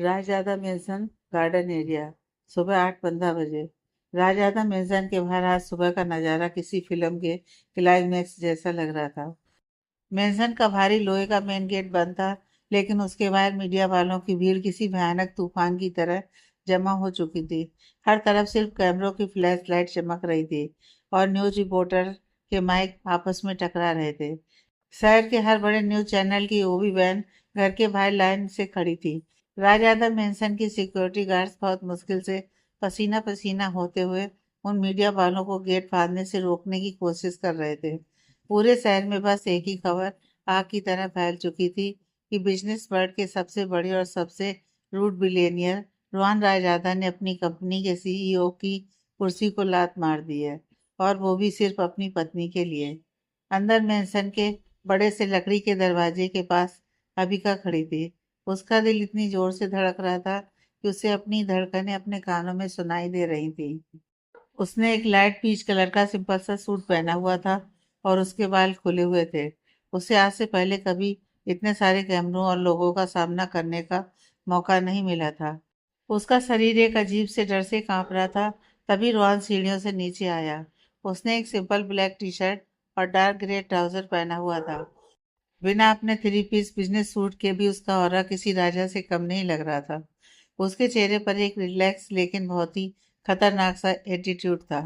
Raizada mention garden area. सुबह 8:15 बजे। Raizada mention के बाहर आज सुबह का नज़ारा किसी फिल्म के क्लाइमैक्स जैसा लग रहा था। मेंशन का भारी लोहे का मेन गेट बंद था, लेकिन उसके बाहर मीडिया वालों की भीड़ किसी भयानक तूफान की तरह जमा हो चुकी थी। हर तरफ सिर्फ कैमरों की फ्लैश लाइट चमक रही थी और न्यूज़ रिपोर्टर के माइक आपस में टकरा रहे थे। शहर के हर बड़े न्यूज़ चैनल की ओबी वैन घर के बाहर लाइन से खड़ी थी। राजआदा मेंशन की सिक्योरिटी गार्ड्स बहुत मुश्किल से पसीना पसीना होते हुए उन मीडिया वालों को गेट फाड़ने से रोकने की कोशिश कर रहे थे। पूरे शहर में बस एक ही खबर आग की तरह फैल चुकी थी कि बिजनेस वर्ल्ड के सबसे बड़े और सबसे रूड बिलियनियर रोहन रायजादा ने अपनी कंपनी के सीईओ की कुर्सी को लात मार दी है, और वो भी सिर्फ अपनी पत्नी के लिए। अंदर मेंशन के बड़े से लकड़ी के दरवाजे के पास अबिका खड़ी थी। उसका दिल इतनी जोर से धड़क रहा था कि उसे अपनी धड़कनें अपने कानों में सुनाई दे रही थी। उसने एक लाइट पीच कलर का सिंपल सा सूट पहना हुआ था और उसके बाल खुले हुए थे। उसे आज से पहले कभी इतने सारे कैमरों और लोगों का सामना करने का मौका नहीं मिला था। उसका शरीर एक अजीब से डर से कांप रहा था। तभी रोहन सीढ़ियों से नीचे आया। उसने एक सिंपल ब्लैक टी शर्ट और डार्क ग्रे ट्राउजर पहना हुआ था। बिना अपने थ्री पीस बिजनेस सूट के भी उसका ऑरा किसी राजा से कम नहीं लग रहा था। उसके चेहरे पर एक रिलैक्स लेकिन बहुत ही खतरनाक सा एटीट्यूड था।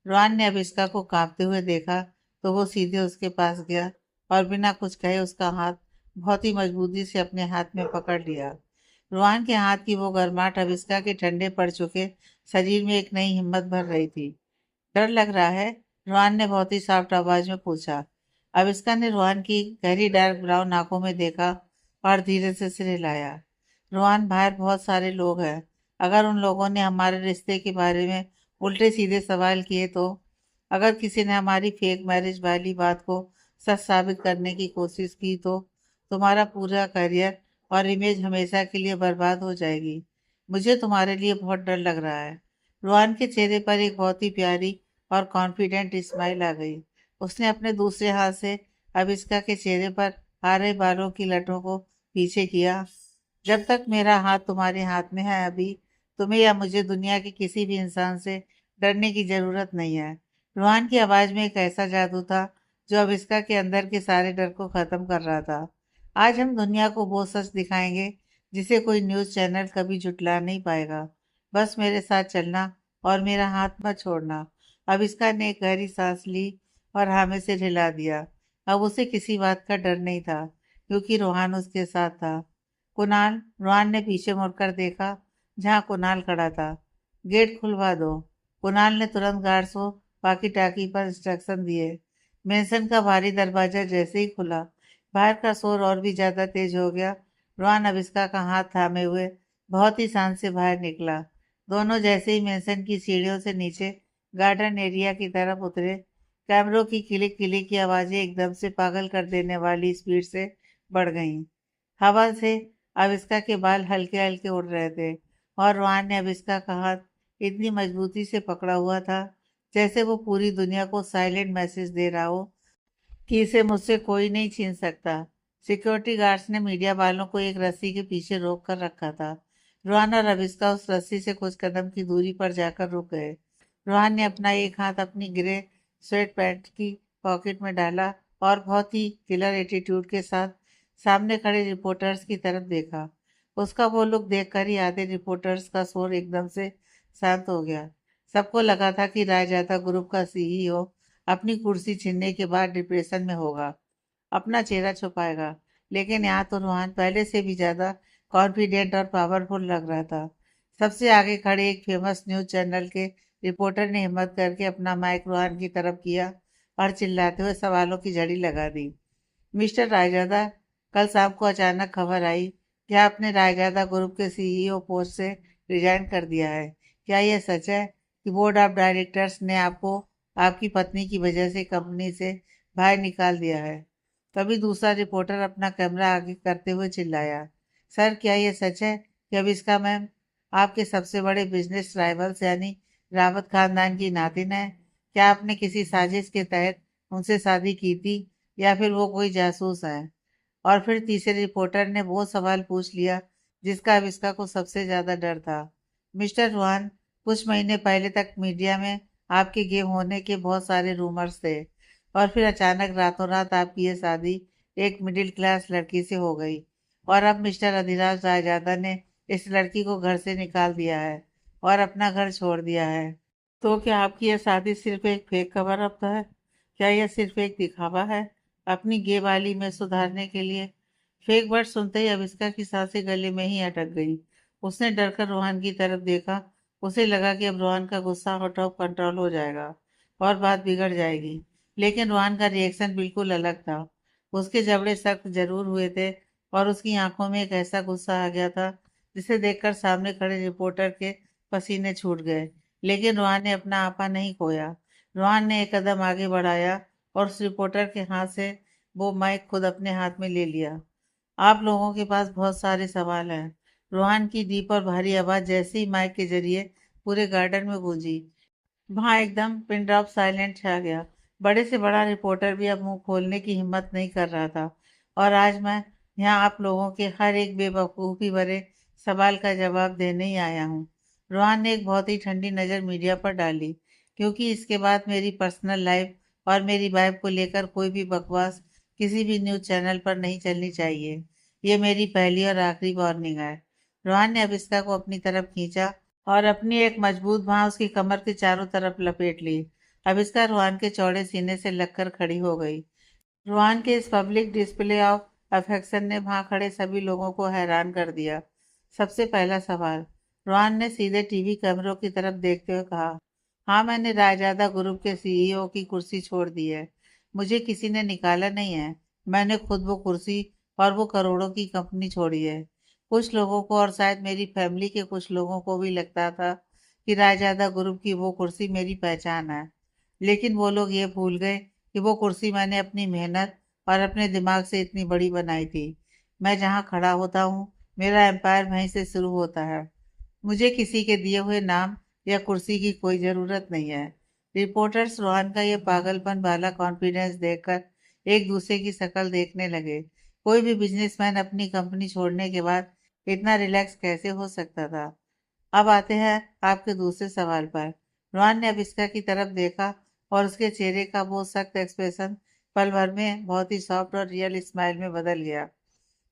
रोहन ने अविष्का को कांपते हुए देखा तो वो सीधे उसके पास गया और बिना कुछ कहे उसका हाथ बहुत ही मजबूती से अपने हाथ में पकड़ लिया। रोहन के हाथ की वो गर्माहट अविष्का के ठंडे पड़ चुके शरीर में एक नई हिम्मत भर रही थी। डर लग रहा है? रोहन ने बहुत ही सॉफ्ट आवाज में पूछा। अविष्का ने रोहन की गहरी डार्क ब्राउन आंखों में देखा और धीरे से सिर हिलाया। रोहन, बाहर बहुत सारे लोग हैं। अगर उन लोगों ने हमारे रिश्ते के बारे में उल्टे सीधे सवाल किए तो? अगर किसी ने हमारी फेक मैरिज वाली बात को सच साबित करने की कोशिश की तो तुम्हारा पूरा करियर और इमेज हमेशा के लिए बर्बाद हो जाएगी। मुझे तुम्हारे लिए बहुत डर लग रहा है। रोहन के चेहरे पर एक बहुत ही प्यारी और कॉन्फिडेंट स्माइल आ गई। उसने अपने दूसरे हाथ से अविष्का के चेहरे पर आ रहे बालों की लटों को पीछे किया। जब तक मेरा हाथ तुम्हारे हाथ में है अभी, तुम्हें या मुझे दुनिया के किसी भी इंसान से डरने की जरूरत नहीं है। रोहन की आवाज में एक ऐसा जादू था जो अविष्का के अंदर के सारे डर को खत्म कर रहा था। आज हम दुनिया को वो सच दिखाएंगे जिसे कोई न्यूज़ चैनल कभी झुटला नहीं पाएगा। बस मेरे साथ चलना और मेरा हाथ मत छोड़ना। अविष्का ने एक गहरी सांस ली और हाँ में सिर हिला दिया। अब उसे किसी बात का डर नहीं था, क्योंकि रोहन उसके साथ था। कुणाल, रोहन ने पीछे मुड़कर देखा जहाँ कुणाल खड़ा था। गेट खुलवा दो। कुणाल ने तुरंत गार्ड्स को वाकी टाकी पर इंस्ट्रक्शन दिए। मेंशन का भारी दरवाजा जैसे ही खुला, बाहर का शोर और भी ज्यादा तेज हो गया। रोहन अविष्का का हाथ थामे हुए बहुत ही शान से बाहर निकला। दोनों जैसे ही मेंशन की सीढ़ियों से नीचे गार्डन एरिया की तरफ उतरे, कैमरों की किलिक किलिक की आवाजें एकदम से पागल कर देने वाली स्पीड से बढ़ गईं। हवा से अविष्का के बाल हल्के हल्के उड़ रहे थे और रोहन ने अविष्का का हाथ इतनी मजबूती से पकड़ा हुआ था जैसे वो पूरी दुनिया को साइलेंट मैसेज दे रहा हो कि इसे मुझसे कोई नहीं छीन सकता। सिक्योरिटी गार्ड्स ने मीडिया वालों को एक रस्सी के पीछे रोक कर रखा था। रोहन और अविष्का उस रस्सी से कुछ कदम की दूरी पर जाकर रुक गए। रोहन ने अपना एक हाथ अपनी ग्रे स्वेट पैंट की पॉकेट में डाला और बहुत ही किलर एटीट्यूड के साथ सामने खड़े रिपोर्टर्स की तरफ देखा। उसका वो लुक देखकर ही आधे रिपोर्टर्स का शोर एकदम से शांत हो गया। सबको लगा था कि रायजादा ग्रुप का सीईओ अपनी कुर्सी छीनने के बाद डिप्रेशन में होगा, अपना चेहरा छुपाएगा। लेकिन यहाँ तो रोहन पहले से भी ज्यादा कॉन्फिडेंट और पावरफुल लग रहा था। सबसे आगे खड़े एक फेमस न्यूज चैनल के रिपोर्टर ने हिम्मत करके अपना माइक रोहन की तरफ किया और चिल्लाते हुए सवालों की झड़ी लगा दी। मिस्टर रायजादा, कल शाम को अचानक खबर आई कि आपने रायजादा ग्रुप के सीईओ पोस्ट से रिजाइन कर दिया है। क्या यह सच है कि बोर्ड ऑफ डायरेक्टर्स ने आपको आपकी पत्नी की वजह से कंपनी से बाहर निकाल दिया है? तभी दूसरा रिपोर्टर अपना कैमरा आगे करते हुए चिल्लाया, सर, क्या यह सच है कि अविष्का मैम आपके सबसे बड़े बिजनेस राइवल्स यानी रावत खानदान की नातिन है? क्या आपने किसी साजिश के तहत उनसे शादी की थी या फिर वो कोई जासूस है? और फिर तीसरे रिपोर्टर ने वो सवाल पूछ लिया जिसका अविष्का को सबसे ज्यादा डर था। मिस्टर रोहन, कुछ महीने पहले तक मीडिया में आपके गे होने के बहुत सारे रूमर्स थे, और फिर अचानक रातों रात आपकी ये शादी एक मिडिल क्लास लड़की से हो गई, और अब मिस्टर अधिराज रायजादा ने इस लड़की को घर से निकाल दिया है और अपना घर छोड़ दिया है। तो क्या आपकी यह शादी सिर्फ एक फेक कवर अप है? क्या यह सिर्फ एक दिखावा है अपनी गे वाली में सुधारने के लिए? फेक वर्ड सुनते ही अविष्का की सांसें गले में ही अटक गई। उसने डरकर रोहन की तरफ देखा। उसे लगा कि अब रोहन का गुस्सा आउट ऑफ कंट्रोल हो जाएगा और बात बिगड़ जाएगी। लेकिन रोहन का रिएक्शन बिल्कुल अलग था। उसके जबड़े सख्त जरूर हुए थे, और उसकी आंखों में एक ऐसा गुस्सा आ गया था जिसे देखकर सामने खड़े रिपोर्टर के पसीने छूट गए। लेकिन रोहन ने अपना आपा नहीं खोया। रोहन ने एक कदम आगे बढ़ाया और उस रिपोर्टर के हाथ से वो माइक खुद अपने हाथ में ले लिया। आप लोगों के पास बहुत सारे सवाल हैं। रोहन की डीप और भारी आवाज जैसे ही माइक के जरिए पूरे गार्डन में गूंजी, वहां एकदम पिन ड्रॉप साइलेंट छा गया। बड़े से बड़ा रिपोर्टर भी अब मुंह खोलने की हिम्मत नहीं कर रहा था। और आज मैं यहाँ आप लोगों के हर एक बेवकूफ़ी भरे सवाल का जवाब देने ही आया हूँ। रोहन ने एक बहुत ही ठंडी नज़र मीडिया पर डाली, क्योंकि इसके बाद मेरी पर्सनल लाइफ और मेरी वाइफ को लेकर कोई भी बकवास किसी भी न्यूज़ चैनल पर नहीं चलनी चाहिए। ये मेरी पहली और आखिरी वार्निंग है। रोहन ने अविष्का को अपनी तरफ खींचा और अपनी एक मजबूत बांह उसकी कमर के चारों तरफ लपेट ली। अविष्का रोहन के चौड़े सीने से लगकर खड़ी हो गई। रोहन के इस पब्लिक डिस्प्ले ऑफ अफेक्शन ने वहां खड़े सभी लोगों को हैरान कर दिया। सबसे पहला सवाल, रोहन ने सीधे टीवी कैमरों की तरफ देखते हुए कहा। हाँ, मैंने रायजादा ग्रुप के सीईओ की कुर्सी छोड़ दी है। मुझे किसी ने निकाला नहीं है। मैंने खुद वो कुर्सी और वो करोड़ों की कंपनी छोड़ी है। कुछ लोगों को, और शायद मेरी फैमिली के कुछ लोगों को भी लगता था कि रायजादा ग्रुप की वो कुर्सी मेरी पहचान है। लेकिन वो लोग ये भूल गए कि वो कुर्सी मैंने अपनी मेहनत और अपने दिमाग से इतनी बड़ी बनाई थी। मैं जहाँ खड़ा होता हूँ, मेरा एम्पायर वहीं से शुरू होता है। मुझे किसी के दिए हुए नाम या कुर्सी की कोई ज़रूरत नहीं है। रिपोर्टर्स रोहन का ये पागलपन वाला कॉन्फिडेंस देखकर एक दूसरे की शक्ल देखने लगे। कोई भी बिजनेसमैन अपनी कंपनी छोड़ने के बाद इतना रिलैक्स कैसे हो सकता था? अब आते हैं आपके दूसरे सवाल पर। रोहन ने अविष्का की तरफ देखा, और उसके चेहरे का वो सख्त एक्सप्रेशन पल भर में बहुत ही सॉफ्ट और रियल स्माइल में बदल गया।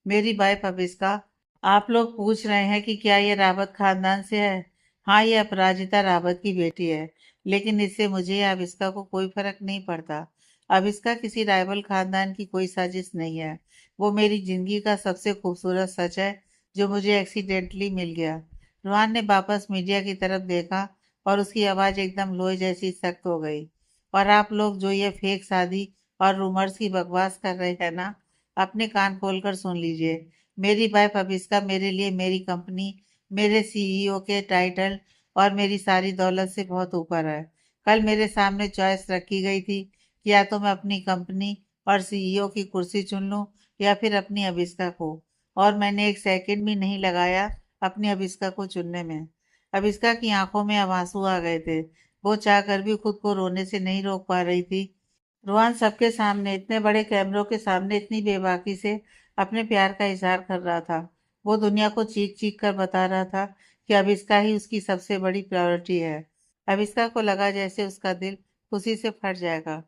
मेरी वाइफ अविष्का, आप लोग पूछ रहे हैं कि क्या ये रावत खानदान से है? हाँ, ये अपराजिता रावत की बेटी है। लेकिन इससे मुझे या अविष्का को कोई फर्क नहीं पड़ता। अविष्का किसी राइवल खानदान की कोई साजिश नहीं है। वो मेरी जिंदगी का सबसे खूबसूरत सच है, जो मुझे एक्सीडेंटली मिल गया। रोहन ने वापस मीडिया की तरफ देखा, और उसकी आवाज एकदम लोहे जैसी सख्त हो गई। और आप लोग जो ये फेक शादी और रूमर्स की बकवास कर रहे हैं ना, अपने कान खोलकर सुन लीजिए। मेरी वाइफ अभिष्का मेरे लिए मेरी कंपनी, मेरे सीईओ के टाइटल और मेरी सारी दौलत से बहुत ऊपर है। कल मेरे सामने चॉइस रखी गई थी कि या तो मैं अपनी कंपनी और सीईओ की कुर्सी चुन लूं, या फिर अपनी अभिष्का को। और मैंने एक सेकंड भी नहीं लगाया अपनी अभिष्का को चुनने में। अभिष्का की आंखों में अब आंसू आ गए थे। वो चाहकर भी खुद को रोने से नहीं रोक पा रही थी। रोहन सबके सामने, इतने बड़े कैमरों के सामने, इतनी बेबाकी से अपने प्यार का इजहार कर रहा था। वो दुनिया को चीख चीख कर बता रहा था कि अविष्का ही उसकी सबसे बड़ी प्रायोरिटी है। अविष्का को लगा जैसे उसका दिल खुशी से फट जाएगा।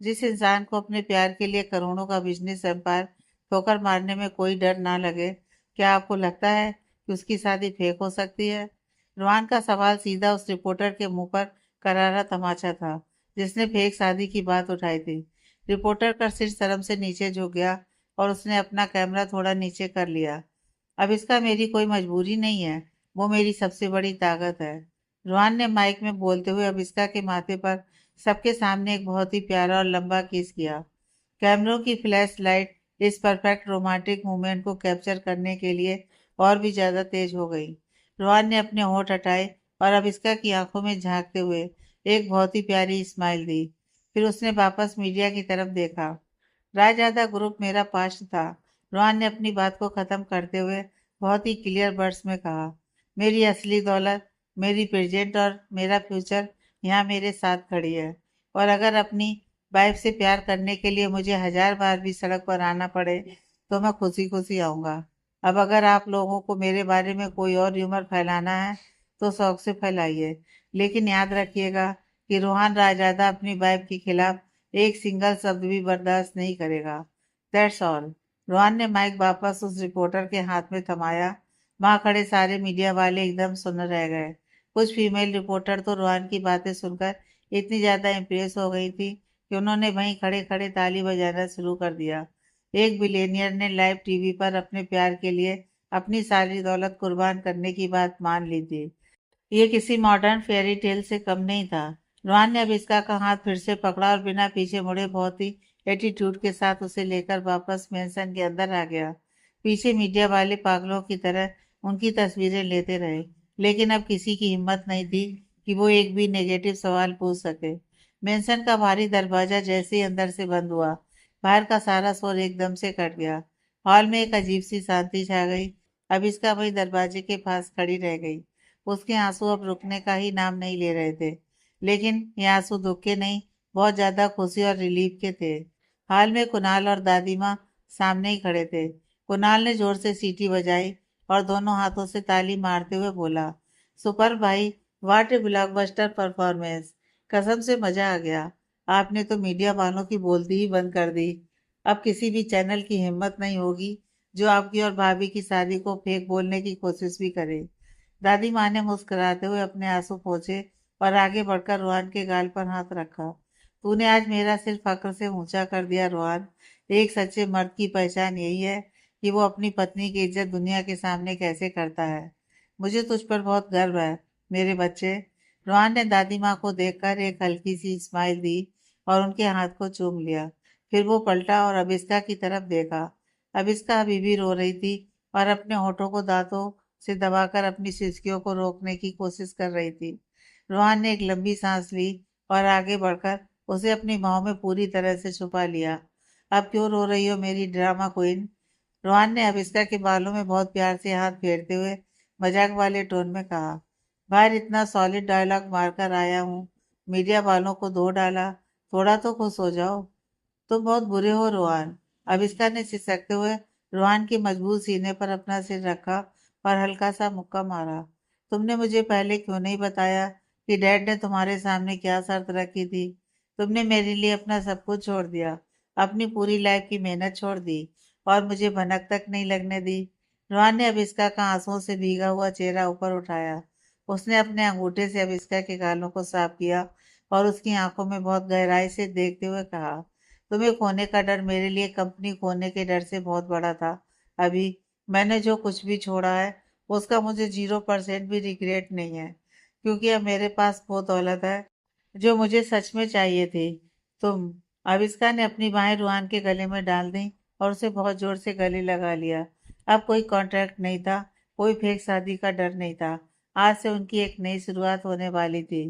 जिस इंसान को अपने प्यार के लिए करोड़ों का बिजनेस एम्पायर ठोकर मारने में कोई डर ना लगे, क्या आपको लगता है कि उसकी शादी फेक हो सकती है? रोहन का सवाल सीधा उस रिपोर्टर के मुंह पर करारा तमाचा था, जिसने फेक शादी की बात उठाई थी। रिपोर्टर का सिर शर्म से नीचे झुक गया, और उसने अपना कैमरा थोड़ा नीचे कर लिया। अब इसका मेरी कोई मजबूरी नहीं है, वो मेरी सबसे बड़ी ताकत है। रोहन ने माइक में बोलते हुए अविष्का के माथे पर सबके सामने एक बहुत ही प्यारा और लंबा किस किया। कैमरों की फ्लैश लाइट इस परफेक्ट रोमांटिक मोमेंट को कैप्चर करने के लिए और भी ज्यादा तेज हो गई। रोहन ने अपने होंठ हटाए और अविष्का की आंखों में झांकते हुए एक बहुत ही प्यारी स्माइल दी। फिर उसने वापस मीडिया की तरफ देखा। रायजादा ग्रुप मेरा पास्ट था। रोहन ने अपनी बात को खत्म करते हुए बहुत ही क्लियर वर्ड्स में कहा। मेरी असली दौलत, मेरी प्रेजेंट और मेरा फ्यूचर यहाँ मेरे साथ खड़ी है। और अगर अपनी वाइफ से प्यार करने के लिए मुझे 1000 बार भी सड़क पर आना पड़े, तो मैं खुशी खुशी आऊँगा। अब अगर आप लोगों को मेरे बारे में कोई और र्यूमर फैलाना है तो शौक से फैलाइए, लेकिन याद रखिएगा कि रोहन रायजादा अपनी वाइफ के खिलाफ एक सिंगल शब्द भी बर्दाश्त नहीं करेगा। That's all. रोहन ने माइक वापस उस रिपोर्टर के हाथ में थमाया। वहां खड़े सारे मीडिया वाले एकदम सुन्न रह गए। कुछ फीमेल रिपोर्टर तो रोहन की बातें सुनकर इतनी ज्यादा इम्प्रेस हो गई थी कि उन्होंने वहीं खड़े खड़े ताली बजाना शुरू कर दिया। एक बिलियनियर ने लाइव टीवी पर अपने प्यार के लिए अपनी सारी दौलत कुर्बान करने की बात मान ली थी। ये किसी मॉडर्न फेयरी टेल से कम नहीं था। रोहन ने अभिष्का का हाथ फिर से पकड़ा और बिना पीछे मुड़े बहुत ही एटीट्यूड के साथ उसे लेकर वापस मेंशन के अंदर आ गया। पीछे मीडिया वाले पागलों की तरह उनकी तस्वीरें लेते रहे, लेकिन अब किसी की हिम्मत नहीं थी कि वो एक भी नेगेटिव सवाल पूछ सके। मेंशन का भारी दरवाजा जैसे ही अंदर से बंद हुआ, बाहर का सारा शोर एकदम से कट गया। हॉल में एक अजीब सी शांति छा गई। अब इसका वही दरवाजे के पास खड़ी रह गई। उसके आंसू अब रुकने का ही नाम नहीं ले रहे थे, लेकिन ये आंसू दुख के नहीं, बहुत ज्यादा खुशी और रिलीफ के थे। हाल में कुणाल और दादी माँ सामने ही खड़े थे। कुणाल ने जोर से सीटी बजाई और दोनों हाथों से ताली मारते हुए बोला, सुपर भाई, वाट ए ब्लॉकबस्टर परफॉर्मेंस। कसम से मजा आ गया। आपने तो मीडिया वालों की बोलती ही बंद कर दी। अब किसी भी चैनल की हिम्मत नहीं होगी जो आपकी और भाभी की शादी को फेक बोलने की कोशिश भी करे। दादी माँ ने मुस्कुराते हुए अपने आंसू पोंछे और आगे बढ़कर रोहन के गाल पर हाथ रखा। तूने आज मेरा सिर फक्र से ऊंचा कर दिया रोहन। एक सच्चे मर्द की पहचान यही है कि वो अपनी पत्नी की इज्जत दुनिया के सामने कैसे करता है। मुझे तुझ पर बहुत गर्व है मेरे बच्चे। रोहन ने दादी माँ को देखकर एक हल्की सी स्माइल दी और उनके हाथ को चूम लिया। फिर वो पलटा और अबिस्का की तरफ देखा। अबिस्का अभी भी रो रही थी और अपने होठों को दांतों से दबाकर अपनी सिसकियों को रोकने की कोशिश कर रही थी। रोहन ने एक लंबी सांस ली और आगे बढ़कर उसे अपनी बाहों में पूरी तरह से छुपा लिया। अब क्यों रो रही हो मेरी ड्रामा क्वीन? रोहन ने अभिष्का के बालों में बहुत प्यार से हाथ फेरते हुए मजाक वाले टोन में कहा। बाहर इतना सॉलिड डायलॉग मारकर आया हूँ, मीडिया वालों को धो डाला। थोड़ा तो खुश हो जाओ। तुम बहुत बुरे हो रोहन। अभिष्का ने सिसकते हुए रोहन के मजबूत सीने पर अपना सिर रखा और हल्का सा मुक्का मारा। तुमने मुझे पहले क्यों नहीं बताया कि डैड ने तुम्हारे सामने क्या शर्त रखी थी? तुमने मेरे लिए अपना सब कुछ छोड़ दिया, अपनी पूरी लाइफ की मेहनत छोड़ दी और मुझे भनक तक नहीं लगने दी। रोहन ने अभिष्का का आंसुओं से भीगा हुआ चेहरा ऊपर उठाया। उसने अपने अंगूठे से अभिष्का के गालों को साफ किया और उसकी आंखों में बहुत गहराई से देखते हुए कहा, तुम्हें खोने का डर मेरे लिए कंपनी खोने के डर से बहुत बड़ा था। अभी मैंने जो कुछ भी छोड़ा है उसका मुझे 0% भी रिग्रेट नहीं है, क्योंकि अब मेरे पास वो दौलत है जो मुझे सच में चाहिए थी। तुम। आविष्का ने अपनी बाहें रुहान के गले में डाल दी और उसे बहुत जोर से गले लगा लिया। अब कोई कॉन्ट्रैक्ट नहीं था, कोई फेक शादी का डर नहीं था। आज से उनकी एक नई शुरुआत होने वाली थी।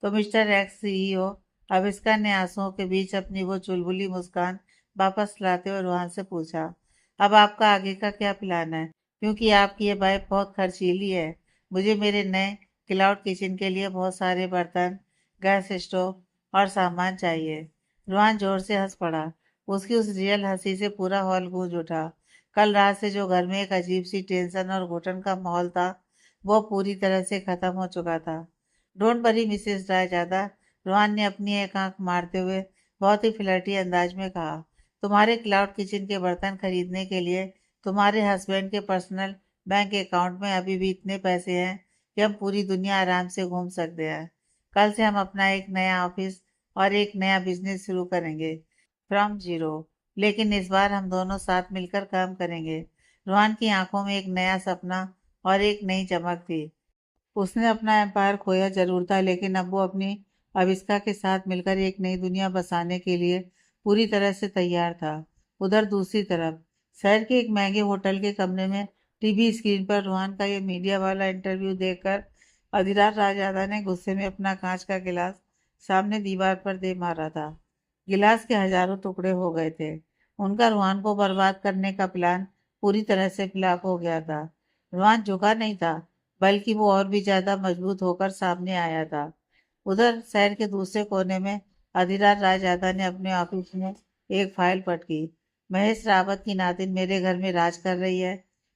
तो मिस्टर एक्स सीईओ, आविष्का ने आंसुओं के बीच अपनी वो चुलबुली मुस्कान वापस लाते हुए रुहान से पूछा, अब आपका आगे का क्या प्लान है? क्योंकि आपकी ये वाइफ बहुत खर्चीली है। मुझे मेरे नए क्लाउड किचन के लिए बहुत सारे बर्तन, गैस स्टोव और सामान चाहिए। रुहान जोर से हंस पड़ा। उसकी उस रियल हंसी से पूरा हॉल गूंज उठा। कल रात से जो घर में एक अजीब सी टेंशन और घुटन का माहौल था, वो पूरी तरह से खत्म हो चुका था। Don't worry Mrs Raizada, Ruhan ने अपनी एक आंख मारते हुए बहुत ही फ्लर्टी अंदाज में कहा, तुम्हारे क्लाउड किचन के बर्तन खरीदने के लिए तुम्हारे हस्बैंड के पर्सनल बैंक अकाउंट में अभी भी इतने पैसे हैं कि हम पूरी दुनिया आराम से घूम सकते हैं। कल से हम अपना एक नया ऑफिस और एक नया बिजनेस शुरू करेंगे, फ्रॉम जीरो। लेकिन इस बार हम दोनों साथ मिलकर काम करेंगे। रोहन की आंखों में एक नया सपना और एक नई चमक थी। उसने अपना एम्पायर खोया जरूर था, लेकिन अब वो अपनी आविष्का के साथ मिलकर एक नई दुनिया बसाने के लिए पूरी तरह से तैयार था। उधर दूसरी तरफ शहर के एक महंगे होटल के कमरे में टीवी स्क्रीन पर रोहन का ये मीडिया वाला इंटरव्यू देखकर अधिराज राजदादा ने गुस्से में अपना कांच का गिलास सामने दीवार पर दे मारा था। गिलास के हजारों टुकड़े हो गए थे। उनका रोहन को बर्बाद करने का प्लान पूरी तरह से फ्लॉप हो गया था। रोहन झुका नहीं था, बल्कि वो और भी ज्यादा मजबूत होकर सामने आया था। उधर शहर के दूसरे कोने में अधिराज राजदादा ने अपने ऑफिस में एक फाइल पटकी। महेश रावत की नातिन मेरे घर में राज कर रही है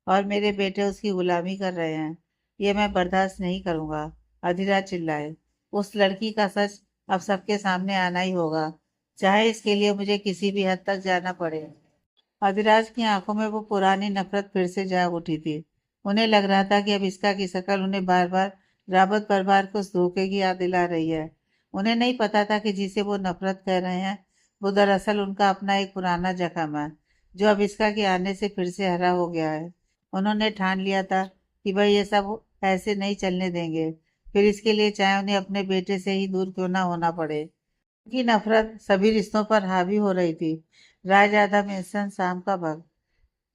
और मेरे बेटे उसकी गुलामी कर रहे हैं। ये मैं बर्दाश्त नहीं करूंगा। अधिराज चिल्लाए। उस लड़की का सच अब सबके सामने आना ही होगा, चाहे इसके लिए मुझे किसी भी हद तक जाना पड़े। अधिराज की आंखों में वो पुरानी नफरत फिर से जाग उठी थी। उन्हें लग रहा था कि अब इसका की शकल उन्हें बार बार रावत परिवार को उस धोखे की याद दिला रही है। उन्हें नहीं पता था कि जिसे वो नफरत कर रहे हैं वो दरअसल उनका अपना एक पुराना जख्म है, जो अब इसका के आने से फिर से हरा हो गया है। उन्होंने ठान लिया था कि भाई ये सब ऐसे नहीं चलने देंगे, फिर इसके लिए चाहे उन्हें अपने बेटे से ही दूर क्यों ना होना पड़े। की नफरत सभी रिश्तों पर हावी हो रही थी। राजआधा मेंशन शाम का वक्त।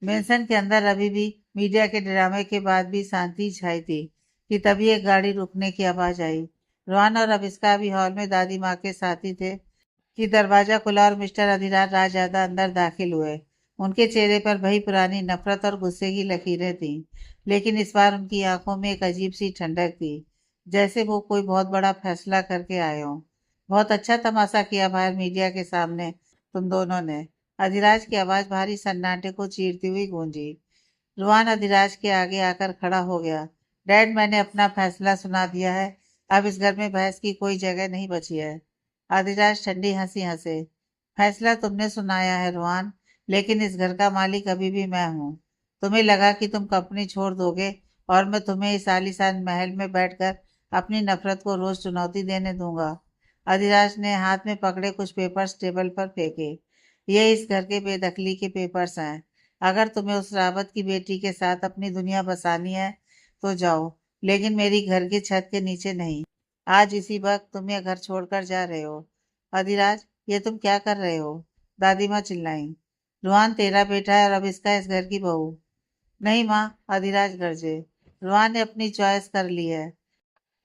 मेंशन के अंदर अभी भी मीडिया के ड्रामे के बाद भी शांति छाई थी कि तभी एक गाड़ी रुकने की आवाज आई। रोहन और अविष्का भी हॉल में दादी माँ के साथ ही थे कि दरवाजा खुला और मिस्टर अधिराज राजआधा अंदर दाखिल हुए। उनके चेहरे पर वही पुरानी नफरत और गुस्से की लकीरें थीं, लेकिन इस बार उनकी आंखों में एक अजीब सी ठंडक थी, जैसे वो कोई बहुत बड़ा फैसला करके आए हों। बहुत अच्छा तमाशा किया बाहर मीडिया के सामने तुम दोनों ने। अधिराज की आवाज भारी सन्नाटे को चीरती हुई गूंजी। रुआन अधिराज के आगे आकर खड़ा हो गया। डैड, मैंने अपना फैसला सुना दिया है। अब इस घर में बहस की कोई जगह नहीं बची है। अधिराज ठंडी हंसी हंसे। फैसला तुमने सुनाया है रुआन, लेकिन इस घर का मालिक अभी भी मैं हूँ। तुम्हें लगा कि तुम कंपनी छोड़ दोगे और मैं तुम्हें इस आलीशान महल में बैठकर अपनी नफरत को रोज चुनौती देने दूंगा। अधिराज ने हाथ में पकड़े कुछ पेपर्स टेबल पर फेंके। ये इस घर के बेदखली के पेपर्स हैं। अगर तुम्हें उस रावत की बेटी के साथ अपनी दुनिया बसानी है तो जाओ, लेकिन मेरी घर की छत के नीचे नहीं। आज इसी वक्त तुम ये घर छोड़कर जा रहे हो। अधिराज, ये तुम क्या कर रहे हो? दादी माँ चिल्लाई। रुहान तेरा बेटा है और अब इसका इस घर की बहू। नहीं माँ, अधिराज गरजे। रुहान ने अपनी चॉइस कर ली है।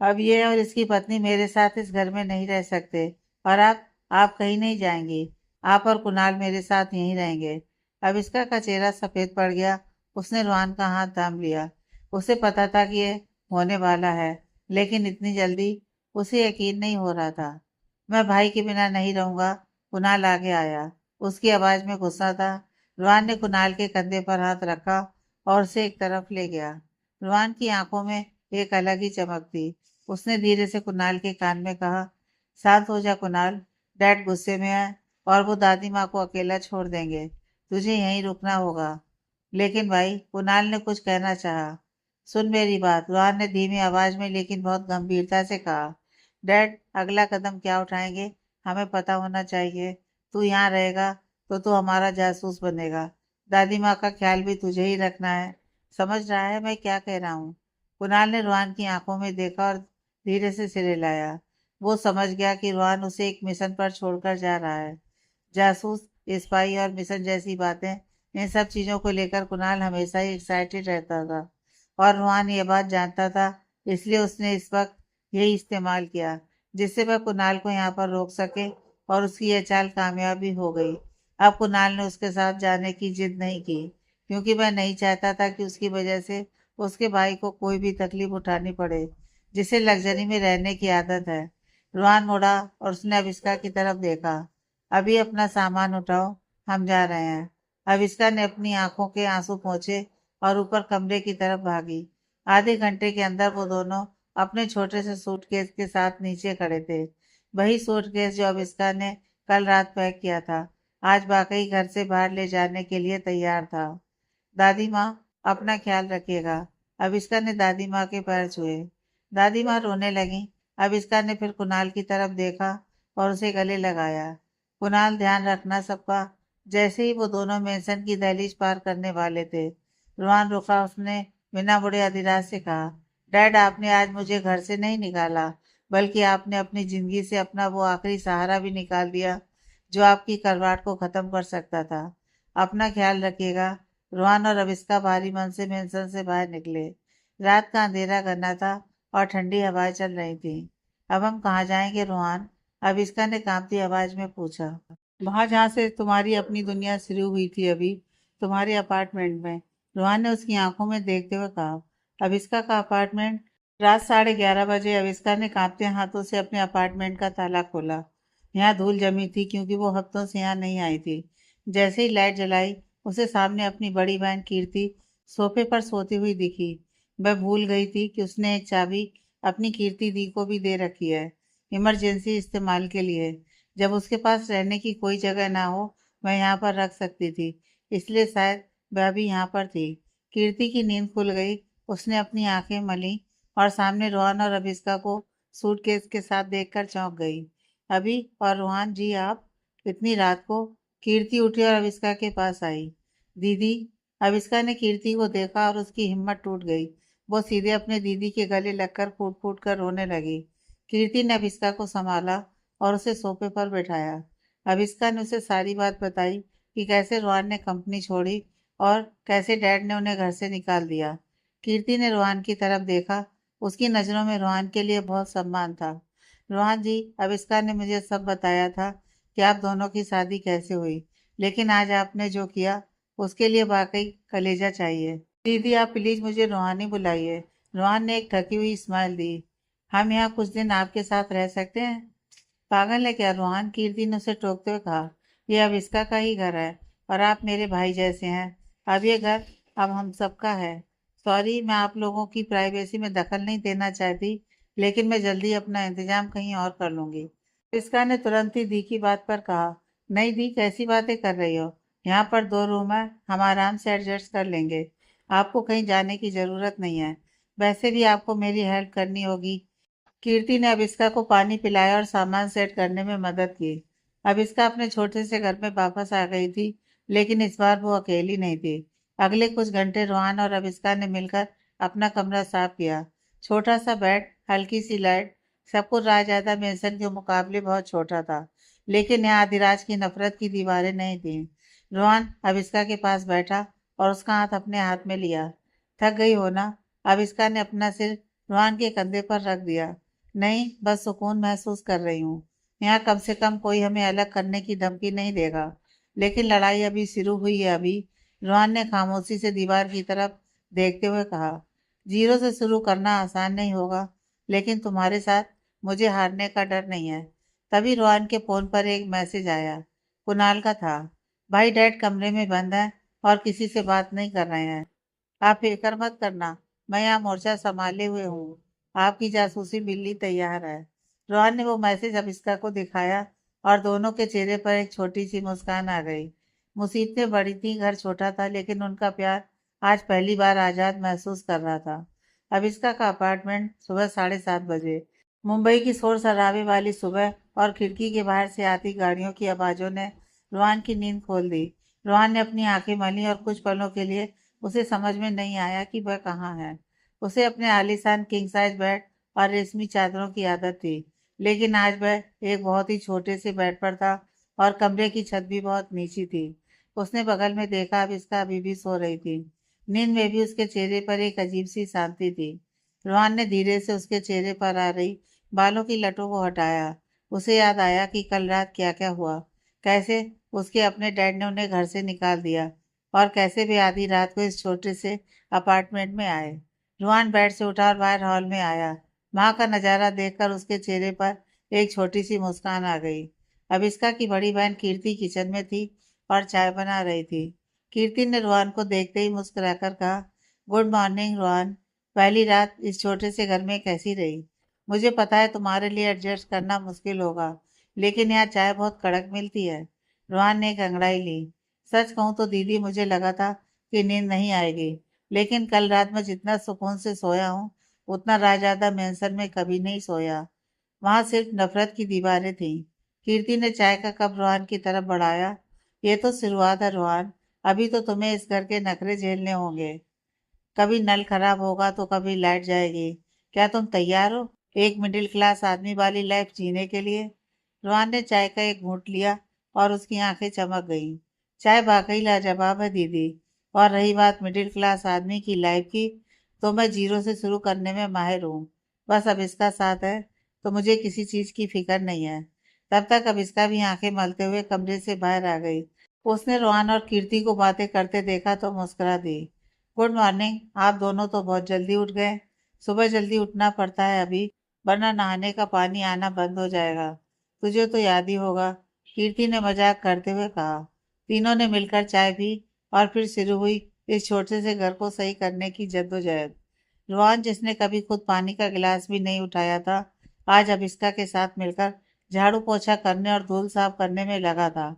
अब ये और इसकी पत्नी मेरे साथ इस घर में नहीं रह सकते। और आप कहीं नहीं जाएंगी। आप और कुणाल मेरे साथ यहीं रहेंगे। अब इसका का चेहरा सफेद पड़ गया। उसने रुहान का हाथ थाम लिया। उसे पता था कि ये होने वाला है, लेकिन इतनी जल्दी उसे यकीन नहीं हो रहा था। मैं भाई के बिना नहीं रहूंगा। कुणाल आगे आया। उसकी आवाज में गुस्सा था। रुहान ने कुणाल के कंधे पर हाथ रखा और उसे एक तरफ ले गया। रुहान की आंखों में एक अलग ही चमक थी। उसने धीरे से कुणाल के कान में कहा, शांत हो जा कुणाल। डैड गुस्से में है और वो दादी माँ को अकेला छोड़ देंगे। तुझे यहीं रुकना होगा। लेकिन भाई, कुणाल ने कुछ कहना चाहा। सुन मेरी बात, रोहन ने धीमी आवाज में लेकिन बहुत गंभीरता से कहा। डैड, अगला कदम क्या उठाएंगे हमें पता होना चाहिए। तू यहाँ रहेगा तो तू हमारा जासूस बनेगा। दादी माँ का ख्याल भी तुझे ही रखना है। समझ रहा है मैं क्या कह रहा हूँ? कुणाल ने रोहन की आंखों में देखा और धीरे से सिर हिलाया। वो समझ गया कि रोहन उसे एक मिशन पर छोड़कर जा रहा है। जासूस, स्पाई और मिशन जैसी बातें, इन सब चीजों को लेकर कुणाल हमेशा ही एक्साइटेड रहता था। और रोहन ये बात जानता था, इसलिए उसने इस वक्त यही इस्तेमाल किया जिससे वह कुणाल को यहाँ पर रोक सके। और उसकी यह चाल कामयाब भी हो गई। अब कुणाल ने उसके साथ जाने की जिद नहीं की, क्योंकि वह नहीं चाहता था कि उसकी वजह से उसके भाई को कोई भी तकलीफ उठानी पड़े, जिसे लग्जरी में रहने की आदत है। रोहन मुड़ा और उसने अविष्का की तरफ देखा। अभी अपना सामान उठाओ, हम जा रहे हैं। अविष्का ने अपनी आंखों के आंसू पोंछे और ऊपर कमरे की तरफ भागी। आधे घंटे के अंदर वो दोनों अपने छोटे से सूटकेस के साथ नीचे खड़े थे। वही सूटकेस जो अविष्का ने कल रात पैक किया था, आज वाकई घर से बाहर ले जाने के लिए तैयार था। दादी माँ, अपना ख्याल रखिएगा। अविष्का ने दादी माँ के पैर छुए। दादी माँ रोने लगी। अविष्का ने फिर कुणाल की तरफ देखा और उसे गले लगाया। कुणाल, ध्यान रखना सबका। जैसे ही वो दोनों मेंशन की दहलीज पार करने वाले थे, रुहान रुका। उसने बिना बुढ़े अधिराज से कहा, डैड, आपने आज मुझे घर से नहीं निकाला, बल्कि आपने अपनी जिंदगी से अपना वो आखिरी सहारा भी निकाल दिया जो आपकी करवाट को खत्म कर सकता था। अपना ख्याल रखिएगा। रुहान और अविष्का भारी मन से मेंशन से बाहर निकले। रात का अंधेरा घना था और ठंडी हवाएं चल रही थी। अब हम कहाँ जाएंगे रुहान? अविष्का ने कांपती आवाज में पूछा। वहां जहाँ से तुम्हारी अपनी दुनिया शुरू हुई थी, अभी तुम्हारे अपार्टमेंट में। रुहान ने उसकी आंखों में देखते हुए कहा। अविष्का का अपार्टमेंट? रात 11:30 बजे अविष्का ने कांपते हाथों से अपने अपार्टमेंट का ताला खोला। यहाँ धूल जमी थी क्योंकि वो हफ्तों से यहाँ नहीं आई थी। जैसे ही लाइट जलाई, उसे सामने अपनी बड़ी बहन कीर्ति सोफे पर सोती हुई दिखी। मैं भूल गई थी कि उसने एक चाबी अपनी कीर्ति दी को भी दे रखी है, इमरजेंसी इस्तेमाल के लिए। जब उसके पास रहने की कोई जगह ना हो, मैं यहाँ पर रख सकती थी, इसलिए शायद वह भी यहाँ पर थी। कीर्ति की नींद खुल गई। उसने अपनी आंखें मली और सामने रोहन और अभिष्का को सूटकेस के साथ देखकर चौंक गई। अभी और रोहन जी, आप इतनी रात को? कीर्ति उठी और अभिष्का के पास आई। दीदी। अविष्का ने कीर्ति को देखा और उसकी हिम्मत टूट गई। वो सीधे अपने दीदी के गले लगकर फूट फूट कर रोने लगी। कीर्ति ने अविष्का को संभाला और उसे सोफे पर बैठाया। अविष्का ने उसे सारी बात बताई कि कैसे रोहन ने कंपनी छोड़ी और कैसे डैड ने उन्हें घर से निकाल दिया। कीर्ति ने रोहन की तरफ देखा। उसकी नज़रों में रोहन के लिए बहुत सम्मान था। रोहन जी, अविष्का ने मुझे सब बताया था कि आप दोनों की शादी कैसे हुई, लेकिन आज आपने जो किया उसके लिए वाकई कलेजा चाहिए। दीदी, आप प्लीज मुझे रूहानी बुलाइए। रूहान ने एक थकी हुई स्माइल दी। हम यहाँ कुछ दिन आपके साथ रह सकते हैं? पागल है क्या रूहान? कीर्ति ने उसे टोकते हुए कहा। यह अब इसका का ही घर है और आप मेरे भाई जैसे हैं। अब ये घर अब हम सबका है। सॉरी, मैं आप लोगों की प्राइवेसी में दखल नहीं देना चाहती, लेकिन मैं जल्दी अपना इंतजाम कहीं और कर लूंगी। इसका ने तुरंत ही दी की बात पर कहा। नहीं दी, कैसी बातें कर रही हो? यहाँ पर 2 रूम है, हम आराम से एडजस्ट कर लेंगे। आपको कहीं जाने की ज़रूरत नहीं है। वैसे भी आपको मेरी हेल्प करनी होगी। कीर्ति ने अभिष्का को पानी पिलाया और सामान सेट करने में मदद की। अभिष्का अपने छोटे से घर में वापस आ गई थी, लेकिन इस बार वो अकेली नहीं थी। अगले कुछ घंटे रोहन और अभिष्का ने मिलकर अपना कमरा साफ किया। छोटा सा बेड, हल्की सी लाइट, सब कुछ राजदादा मेंशन के मुकाबले बहुत छोटा था, लेकिन यहाँ अधिराज की नफरत की दीवारें नहीं थी। रोहन अभिष्का के पास बैठा और उसका हाथ अपने हाथ में लिया। थक गई हो ना? अभिष्का ने अपना सिर रोहन के कंधे पर रख दिया। नहीं, बस सुकून महसूस कर रही हूँ। यहाँ कम से कम कोई हमें अलग करने की धमकी नहीं देगा। लेकिन लड़ाई अभी शुरू हुई है। अभी रोहन ने खामोशी से दीवार की तरफ देखते हुए कहा। जीरो से शुरू करना आसान नहीं होगा, लेकिन तुम्हारे साथ मुझे हारने का डर नहीं है। तभी रोहन के फोन पर एक मैसेज आया। कुणाल का था। भाई, डैड कमरे में बंद है और किसी से बात नहीं कर रहे हैं। आप फिक्र मत करना, मैं यहाँ मोर्चा संभाले हुए हूँ। आपकी जासूसी बिल्ली तैयार है। रोहन ने वो मैसेज अभिष्का को दिखाया और दोनों के चेहरे पर एक छोटी सी मुस्कान आ गई। मुसीबतें बड़ी थी, घर छोटा था, लेकिन उनका प्यार आज पहली बार आजाद महसूस कर रहा था। अभिष्का का अपार्टमेंट, सुबह 7:30 बजे। मुंबई की शोर शराबे वाली सुबह और खिड़की के बाहर से आती गाड़ियों की आवाजों ने रोहन की नींद खोल दी। रोहन ने अपनी आंखें मली और कुछ पलों के लिए उसे समझ में नहीं आया कि वह कहाँ है। उसे अपने आलीशान किंग साइज बेड और रेशमी चादरों की आदत थी, लेकिन आज वह एक बहुत ही छोटे से बेड पर था और कमरे की छत भी बहुत नीची थी। उसने बगल में देखा, अब इसका अभी भी सो रही थी। नींद में भी उसके चेहरे पर एक अजीब सी शांति थी। रोहन ने धीरे से उसके चेहरे पर आ रही बालों की लटों को हटाया। उसे याद आया कि कल रात क्या क्या हुआ। कैसे उसके अपने डैड ने उन्हें घर से निकाल दिया और कैसे वे आधी रात को इस छोटे से अपार्टमेंट में आए। रुहान बेड से उठा और बाहर हॉल में आया। वहां का नजारा देखकर उसके चेहरे पर एक छोटी सी मुस्कान आ गई। अभिष्का की बड़ी बहन कीर्ति किचन में थी और चाय बना रही थी। कीर्ति ने रुहान को देखते ही मुस्कुराकर कहा, गुड मॉर्निंग रुहान। पहली रात इस छोटे से घर में कैसी रही? मुझे पता है तुम्हारे लिए एडजस्ट करना मुश्किल होगा, लेकिन यहाँ चाय बहुत कड़क मिलती है। रुहान ने एक अंगड़ाई ली। सच कहूँ तो दीदी, मुझे लगा था कि नींद नहीं आएगी, लेकिन कल रात में जितना सुकून से सोया हूँ उतना राजदादा मेंशन में कभी नहीं सोया। वहां सिर्फ नफरत की दीवारें थीं। कीर्ति ने चाय का कप रोहान की तरफ बढ़ाया। ये तो शुरुआत है रोहान, अभी तो तुम्हें इस घर के नखरे झेलने होंगे। कभी नल खराब होगा तो कभी लाइट जाएगी। क्या तुम तैयार हो एक मिडिल क्लास आदमी वाली लाइफ जीने के लिए? रोहन ने चाय का एक घूंट लिया और उसकी आंखें चमक गईं। चाय वाकई लाजवाब है दीदी। और रही बात मिडिल क्लास आदमी की लाइफ की, तो मैं जीरो से शुरू करने में माहिर हूँ। बस अब इसका साथ है तो मुझे किसी चीज की फिक्र नहीं है। तब तक अब इसका भी आंखें मलते हुए कमरे से बाहर आ गई। उसने रोहन और कीर्ति को बातें करते देखा तो मुस्कुरा दी। Good morning. आप दोनों तो बहुत जल्दी उठ गए। सुबह जल्दी उठना पड़ता है अभी, वरना नहाने का पानी आना बंद हो जाएगा। तुझे तो याद ही होगा, कीर्ति ने मजाक करते हुए कहा। तीनों ने मिलकर चाय पी और फिर शुरू हुई इस छोटे से घर को सही करने की जद्दोजहद। रोहन, जिसने कभी खुद पानी का गिलास भी नहीं उठाया था, आज अभिष्का के साथ मिलकर झाड़ू पोछा करने और धूल साफ करने में लगा था।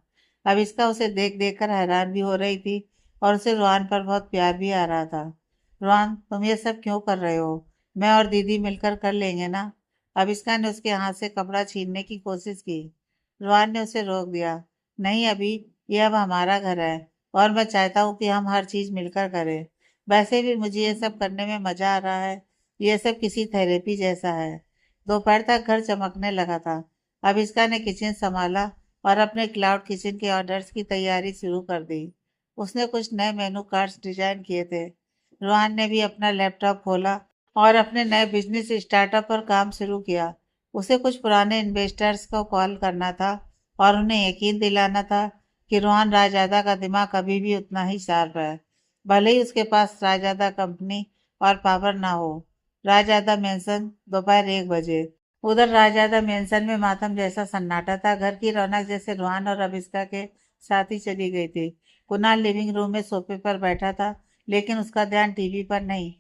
अभिष्का उसे देख देख कर हैरान भी हो रही थी और उसे रोहन पर बहुत प्यार भी आ रहा था। रोहन, तुम ये सब क्यों कर रहे हो? मैं और दीदी मिलकर कर लेंगे ना। अभिष्का ने उसके हाथ से कपड़ा छीनने की कोशिश की। रोहन ने उसे रोक दिया। नहीं अभी, ये अब हमारा घर है और मैं चाहता हूँ कि हम हर चीज मिलकर करें। वैसे भी मुझे ये सब करने में मजा आ रहा है। ये सब किसी थेरेपी जैसा है। दोपहर तक घर चमकने लगा था। अभिष्का ने किचन संभाला और अपने क्लाउड किचन के ऑर्डर्स की तैयारी शुरू कर दी। उसने कुछ नए मेनू कार्ड्स डिजाइन किए थे। रोहन ने भी अपना लैपटॉप खोला और अपने नए बिजनेस स्टार्टअप पर काम शुरू किया। उसे कुछ पुराने इन्वेस्टर्स को कॉल करना था और उन्हें यकीन दिलाना था कि रोहन रायजादा का दिमाग कभी भी उतना ही शार्प है, भले ही उसके पास रायजादा कंपनी और पावर ना हो। रायजादा मेंशन, दोपहर 1 बजे। उधर रायजादा मेंशन में मातम जैसा सन्नाटा था। घर की रौनक जैसे रोहन और अभिष्का के साथ ही चली गई थी। कुणाल लिविंग रूम में सोफे पर बैठा था, लेकिन उसका ध्यान टीवी पर नहीं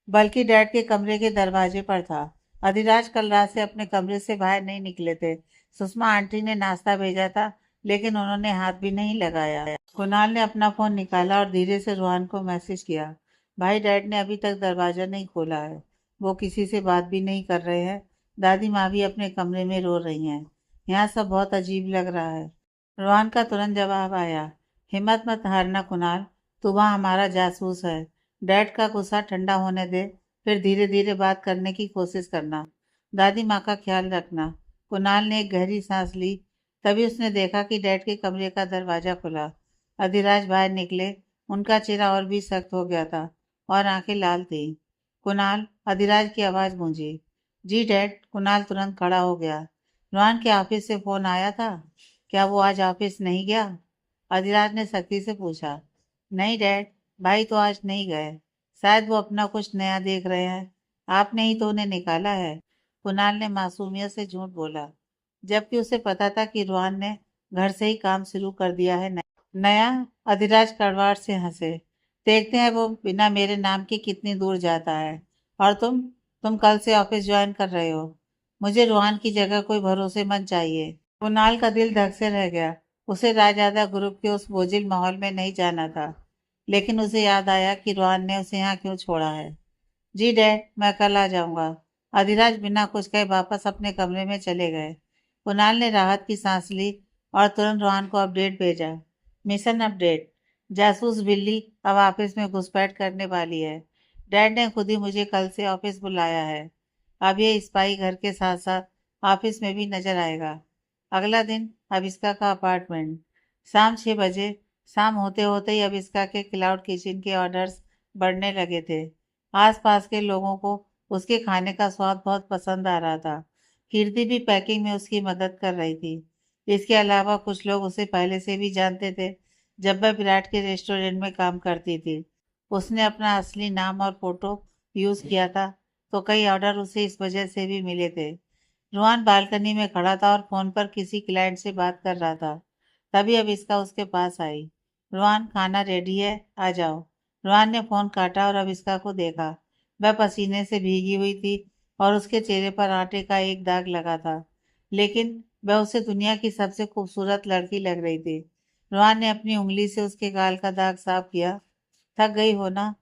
बल्कि डैड के कमरे के दरवाजे पर था। अधिराज कल रात से अपने कमरे से बाहर नहीं निकले थे। सुषमा आंटी ने नाश्ता भेजा था, लेकिन उन्होंने हाथ भी नहीं लगाया। कुणाल ने अपना फोन निकाला और धीरे से रोहन को मैसेज किया। भाई, डैड ने अभी तक दरवाजा नहीं खोला है। वो किसी से बात भी नहीं कर रहे हैं। दादी माँ भी अपने कमरे में रो रही हैं। यहाँ सब बहुत अजीब लग रहा है। रोहन का तुरंत जवाब आया। हिम्मत मत हारना कुणाल, तू वहाँ हमारा जासूस है। डैड का गुस्सा ठंडा होने दे, फिर धीरे धीरे बात करने की कोशिश करना। दादी माँ का ख्याल रखना। कुणाल ने एक गहरी सांस ली। तभी उसने देखा कि डैड के कमरे का दरवाजा खुला। अधिराज बाहर निकले। उनका चेहरा और भी सख्त हो गया था और आंखें लाल थी। कुणाल, अधिराज की आवाज गूंजी। जी डैड। कुणाल तुरंत खड़ा हो गया। रोहन के ऑफिस से फोन आया था? क्या वो आज ऑफिस नहीं गया? अधिराज ने सख्ती से पूछा। नहीं डैड, भाई तो आज नहीं गए। शायद वो अपना कुछ नया देख रहे हैं। आपने ही तो उन्हें निकाला है। कुणाल ने मासूमियत से झूठ बोला, जबकि उसे पता था कि रोहन ने घर से ही काम शुरू कर दिया है। नया? अधिराज कड़वाहट से हंसे। देखते हैं वो बिना मेरे नाम के कितनी दूर जाता है। और तुम कल से ऑफिस ज्वाइन कर रहे हो। मुझे रोहन की जगह कोई भरोसेमंद चाहिए। कुणाल का दिल धक से रह गया। उसे रायजादा ग्रुप के उस बोझिल माहौल में नहीं जाना था, लेकिन उसे याद आया कि रोहन ने उसे यहाँ क्यों छोड़ा है। जी डैड, मैं कल आ जाऊंगा। अधिराज बिना कुछ कहे वापस अपने कमरे में चले गए। कुणाल ने राहत की सांस ली और तुरंत रोहन को अपडेट भेजा। Mission update. जासूस बिल्ली अब ऑफिस में घुसपैठ करने वाली है। डैड ने खुद ही मुझे कल से ऑफिस बुलाया है। अब ये स्पाई घर के साथ साथ ऑफिस में भी नजर आएगा। अगला दिन, अभिष्का का अपार्टमेंट। शाम 6 बजे। शाम होते होते ही अभिष्का के क्लाउड किचन के ऑर्डर्स बढ़ने लगे थे। आसपास के लोगों को उसके खाने का स्वाद बहुत पसंद आ रहा था। कीर्ति भी पैकिंग में उसकी मदद कर रही थी। इसके अलावा कुछ लोग उसे पहले से भी जानते थे। जब वह विराट के रेस्टोरेंट में काम करती थी, उसने अपना असली नाम और फोटो यूज किया था, तो कई ऑर्डर उसे इस वजह से भी मिले थे। रोहन बालकनी में खड़ा था और फोन पर किसी क्लाइंट से बात कर रहा था। तभी अभिष्का उसके पास आई। रोहन, खाना रेडी है, आ जाओ। रोहन ने फोन काटा और अभिष्का को देखा। वह पसीने से भीगी हुई थी और उसके चेहरे पर आटे का एक दाग लगा था, लेकिन वह उसे दुनिया की सबसे खूबसूरत लड़की लग रही थी। रोहन ने अपनी उंगली से उसके गाल का दाग साफ किया। थक गई हो ना?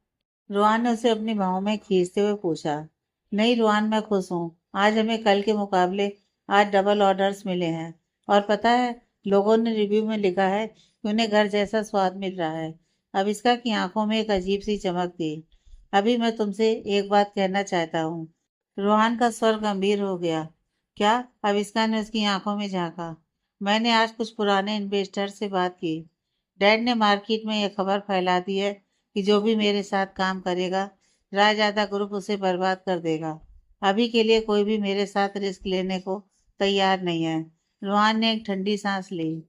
रोहन ने उसे अपनी बाहों में खींचते हुए पूछा। नहीं रोहन, मैं खुश हूँ। आज हमें कल के मुकाबले आज डबल ऑर्डर्स मिले हैं। और पता है, लोगों ने रिव्यू में लिखा है कि उन्हें घर जैसा स्वाद मिल रहा है। अब इसका की आंखों में एक अजीब सी चमक थी। अभी मैं तुमसे एक बात कहना चाहता हूँ। रोहन का स्वर गंभीर हो गया। क्या? अविष्का ने उसकी आंखों में झांका। मैंने आज कुछ पुराने इन्वेस्टर से बात की। डैड ने मार्केट में यह खबर फैला दी है कि जो भी मेरे साथ काम करेगा, रायजादा ग्रुप उसे बर्बाद कर देगा। अभी के लिए कोई भी मेरे साथ रिस्क लेने को तैयार नहीं है। रोहन ने एक ठंडी सांस ली।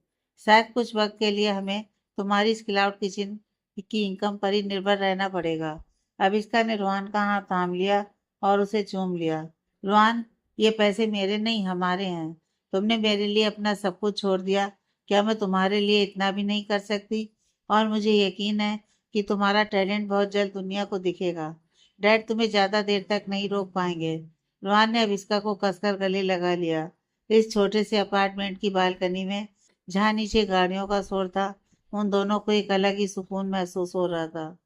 शायद कुछ वक्त के लिए हमें तुम्हारी इस क्लाउड किचन की इनकम पर ही निर्भर रहना पड़ेगा। अभिष्का ने रोहन का हाथ थाम लिया और उसे चूम लिया। रोहन, ये पैसे मेरे नहीं, हमारे हैं। तुमने मेरे लिए अपना सब कुछ छोड़ दिया। क्या मैं तुम्हारे लिए इतना भी नहीं कर सकती? और मुझे यकीन है कि तुम्हारा टैलेंट बहुत जल्द दुनिया को दिखेगा। डैड तुम्हें ज्यादा देर तक नहीं रोक पाएंगे। रोहान ने अविष्का को कसकर गले लगा लिया। इस छोटे से अपार्टमेंट की बालकनी में, जहाँ नीचे गाड़ियों का शोर था, उन दोनों को एक अलग ही सुकून महसूस हो रहा था।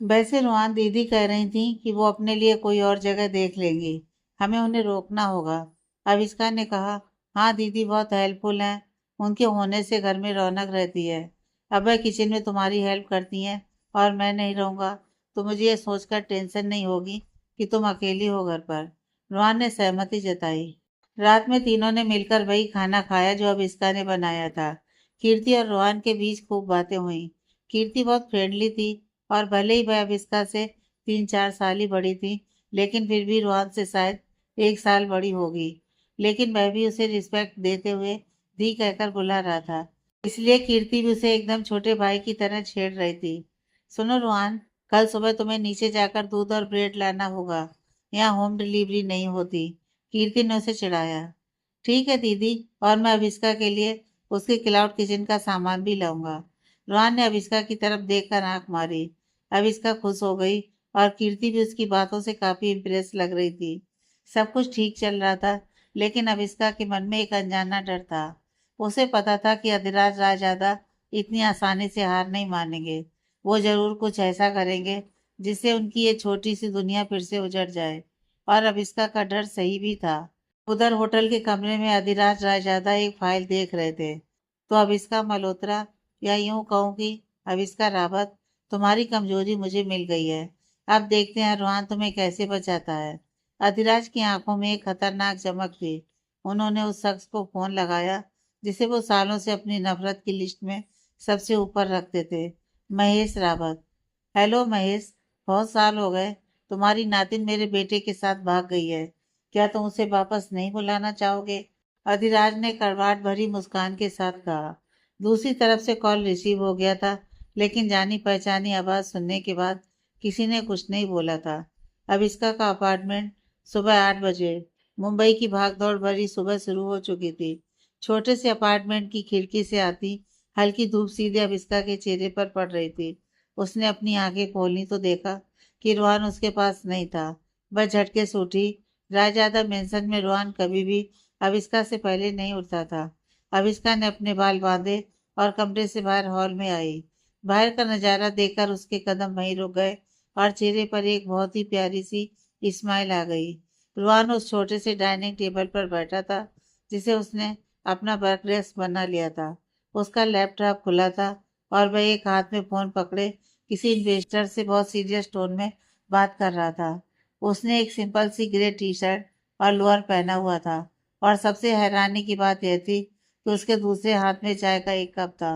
वैसे रुआन दीदी कह रही थी कि वो अपने लिए कोई और जगह देख लेंगी। हमें उन्हें रोकना होगा। आविष्का ने कहा। हाँ दीदी बहुत हेल्पफुल हैं। उनके होने से घर में रौनक रहती है। अब वह किचन में तुम्हारी हेल्प करती हैं और मैं नहीं रहूँगा तो मुझे ये सोचकर टेंशन नहीं होगी कि तुम अकेली हो घर पर। रुआन ने सहमति जताई। रात में तीनों ने मिलकर वही खाना खाया जो अविष्का ने बनाया था। कीर्ति और रोहन के बीच खूब बातें हुई। कीर्ति बहुत फ्रेंडली थी और भले ही वह अविष्का से 3-4 साल ही बड़ी थी, लेकिन फिर भी रोहन से शायद 1 साल बड़ी होगी। लेकिन वह भी उसे रिस्पेक्ट देते हुए दी कहकर बुला रहा था, इसलिए कीर्ति भी उसे एकदम छोटे भाई की तरह छेड़ रही थी। सुनो रोहन, कल सुबह तुम्हें नीचे जाकर दूध और ब्रेड लाना होगा। यहाँ होम डिलीवरी नहीं होती। कीर्ति ने उसे चिढ़ाया। ठीक है दीदी, और मैं अविष्का के लिए उसके क्लाउड किचन का सामान भी लाऊंगा। रोहन ने अविष्का की तरफ देखकर आंख मारी। अविष्का खुश हो गई और कीर्ति भी उसकी बातों से काफी इम्प्रेस लग रही थी। सब कुछ ठीक चल रहा था, लेकिन अविष्का के मन में एक अनजाना डर था। उसे पता था कि अधिराज रायजादा इतनी आसानी से हार नहीं मानेंगे। वो जरूर कुछ ऐसा करेंगे जिससे उनकी ये छोटी सी दुनिया फिर से उजड़ जाए। और अविष्का का डर सही भी था। उधर होटल के कमरे में अधिराज रायजादा एक फाइल देख रहे थे। तो अविष्का मल्होत्रा, या यूं कहूँ कि अविष्का रावत, तुम्हारी कमजोरी मुझे मिल गई है। अब देखते हैं रोहन तुम्हें कैसे बचाता है। अधिराज की आंखों में एक खतरनाक चमक थी। उन्होंने उस शख्स को फोन लगाया जिसे वो सालों से अपनी नफरत की लिस्ट में सबसे ऊपर रखते थे। महेश रावत। हेलो महेश, बहुत साल हो गए। तुम्हारी नातिन मेरे बेटे के साथ भाग गई है। क्या तुम उसे वापस नहीं बुलाना चाहोगे? अधिराज ने कड़वाहट भरी मुस्कान के साथ कहा। दूसरी तरफ से कॉल रिसीव हो गया था, लेकिन जानी पहचानी आवाज सुनने के बाद किसी ने कुछ नहीं बोला था। अविष्का का अपार्टमेंट। सुबह 8 बजे। मुंबई की भागदौड़ भरी सुबह शुरू हो चुकी थी। छोटे से अपार्टमेंट की खिड़की से आती हल्की धूप सीधे अविष्का के चेहरे पर पड़ रही थी। उसने अपनी आंखें खोली तो देखा कि रोहन उसके पास नहीं था। वह झटके से उठी। रायजादा मेंशन में रोहन कभी भी अविष्का से पहले नहीं उठता था। अविष्का ने अपने बाल बांधे और कमरे से बाहर हॉल में आई। बाहर का नजारा देखकर उसके कदम वहीं रुक गए और चेहरे पर एक बहुत ही प्यारी सी स्माइल आ गई। रोहन उस छोटे से डाइनिंग टेबल पर बैठा था जिसे उसने अपना वर्क डेस्क बना लिया था। उसका लैपटॉप खुला था और वह एक हाथ में फोन पकड़े किसी इन्वेस्टर से बहुत सीरियस टोन में बात कर रहा था। उसने एक सिंपल सी ग्रे टी शर्ट और लोअर पहना हुआ था, और सबसे हैरानी की बात यह थी कि उसके दूसरे हाथ में चाय का एक कप था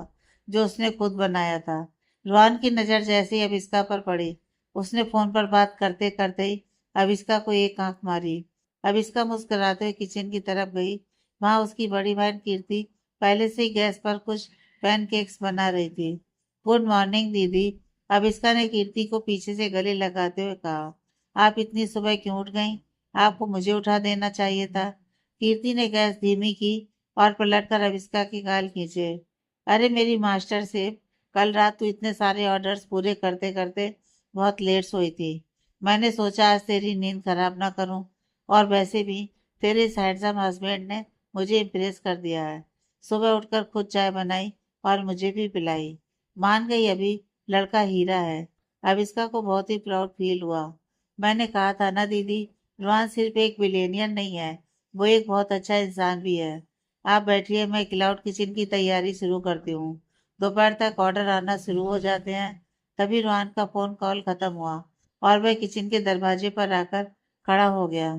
जो उसने खुद बनाया था। रोहन की नज़र जैसे ही अविष्का पर पड़ी, उसने फोन पर बात करते करते ही अविष्का को एक आंख मारी। अविष्का मुस्कुराते हुए किचन की तरफ गई। वहां उसकी बड़ी बहन कीर्ति पहले से ही गैस पर कुछ पैनकेक्स बना रही थी। गुड मॉर्निंग दीदी, अविष्का ने कीर्ति को पीछे से गले लगाते हुए कहा। आप इतनी सुबह क्यों उठ गईं? आपको मुझे उठा देना चाहिए था। कीर्ति ने गैस धीमी की और पलटकर अविष्का की गाल खींचे। अरे मेरी मास्टर सेफ, कल रात तू इतने सारे ऑर्डर्स पूरे करते करते बहुत लेट सोई थी। मैंने सोचा आज तेरी नींद खराब ना करूं, और वैसे भी तेरे इस हैंडसम हस्बैंड ने मुझे इम्प्रेस कर दिया है। सुबह उठकर खुद चाय बनाई और मुझे भी पिलाई। मान गई अभी, लड़का हीरा है। अविष्का को बहुत ही प्राउड फील हुआ। मैंने कहा था ना दीदी, रोहन सिर्फ एक बिलेनियर नहीं है, वो एक बहुत अच्छा इंसान भी है। आप बैठिए, मैं क्लाउड किचन की तैयारी शुरू करती हूँ। दोपहर तक ऑर्डर आना शुरू हो जाते हैं। तभी रोहन का फोन कॉल खत्म हुआ और वह किचन के दरवाजे पर आकर खड़ा हो गया।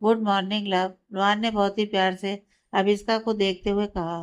गुड मॉर्निंग लव, रोहन ने बहुत ही प्यार से अभिष्का को देखते हुए कहा।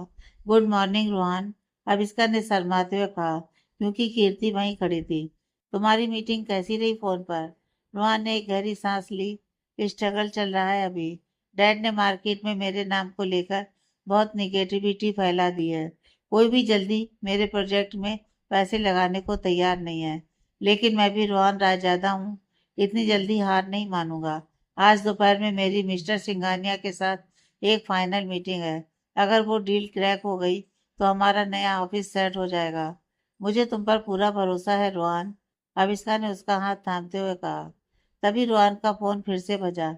गुड मॉर्निंग रोहन, अभिष्का ने शर्माते हुए कहा, क्योंकि कीर्ति वहीं खड़ी थी। तुम्हारी मीटिंग कैसी रही फोन पर? रोहन ने एक गहरी सांस ली। स्ट्रगल चल रहा है अभी। डैड ने मार्केट में मेरे नाम को लेकर बहुत निगेटिविटी फैला दी है। कोई भी जल्दी मेरे प्रोजेक्ट में पैसे लगाने को तैयार नहीं है। लेकिन मैं भी रोहन रायजादा हूँ, इतनी जल्दी हार नहीं मानूंगा। आज दोपहर में मेरी मिस्टर सिंघानिया के साथ एक फाइनल मीटिंग है। अगर वो डील क्रैक हो गई तो हमारा नया ऑफिस सेट हो जाएगा। मुझे तुम पर पूरा भरोसा है रोहन। अविष्का ने उसका हाथ थामते हुए कहा। तभी रोहन का फोन फिर से बजा।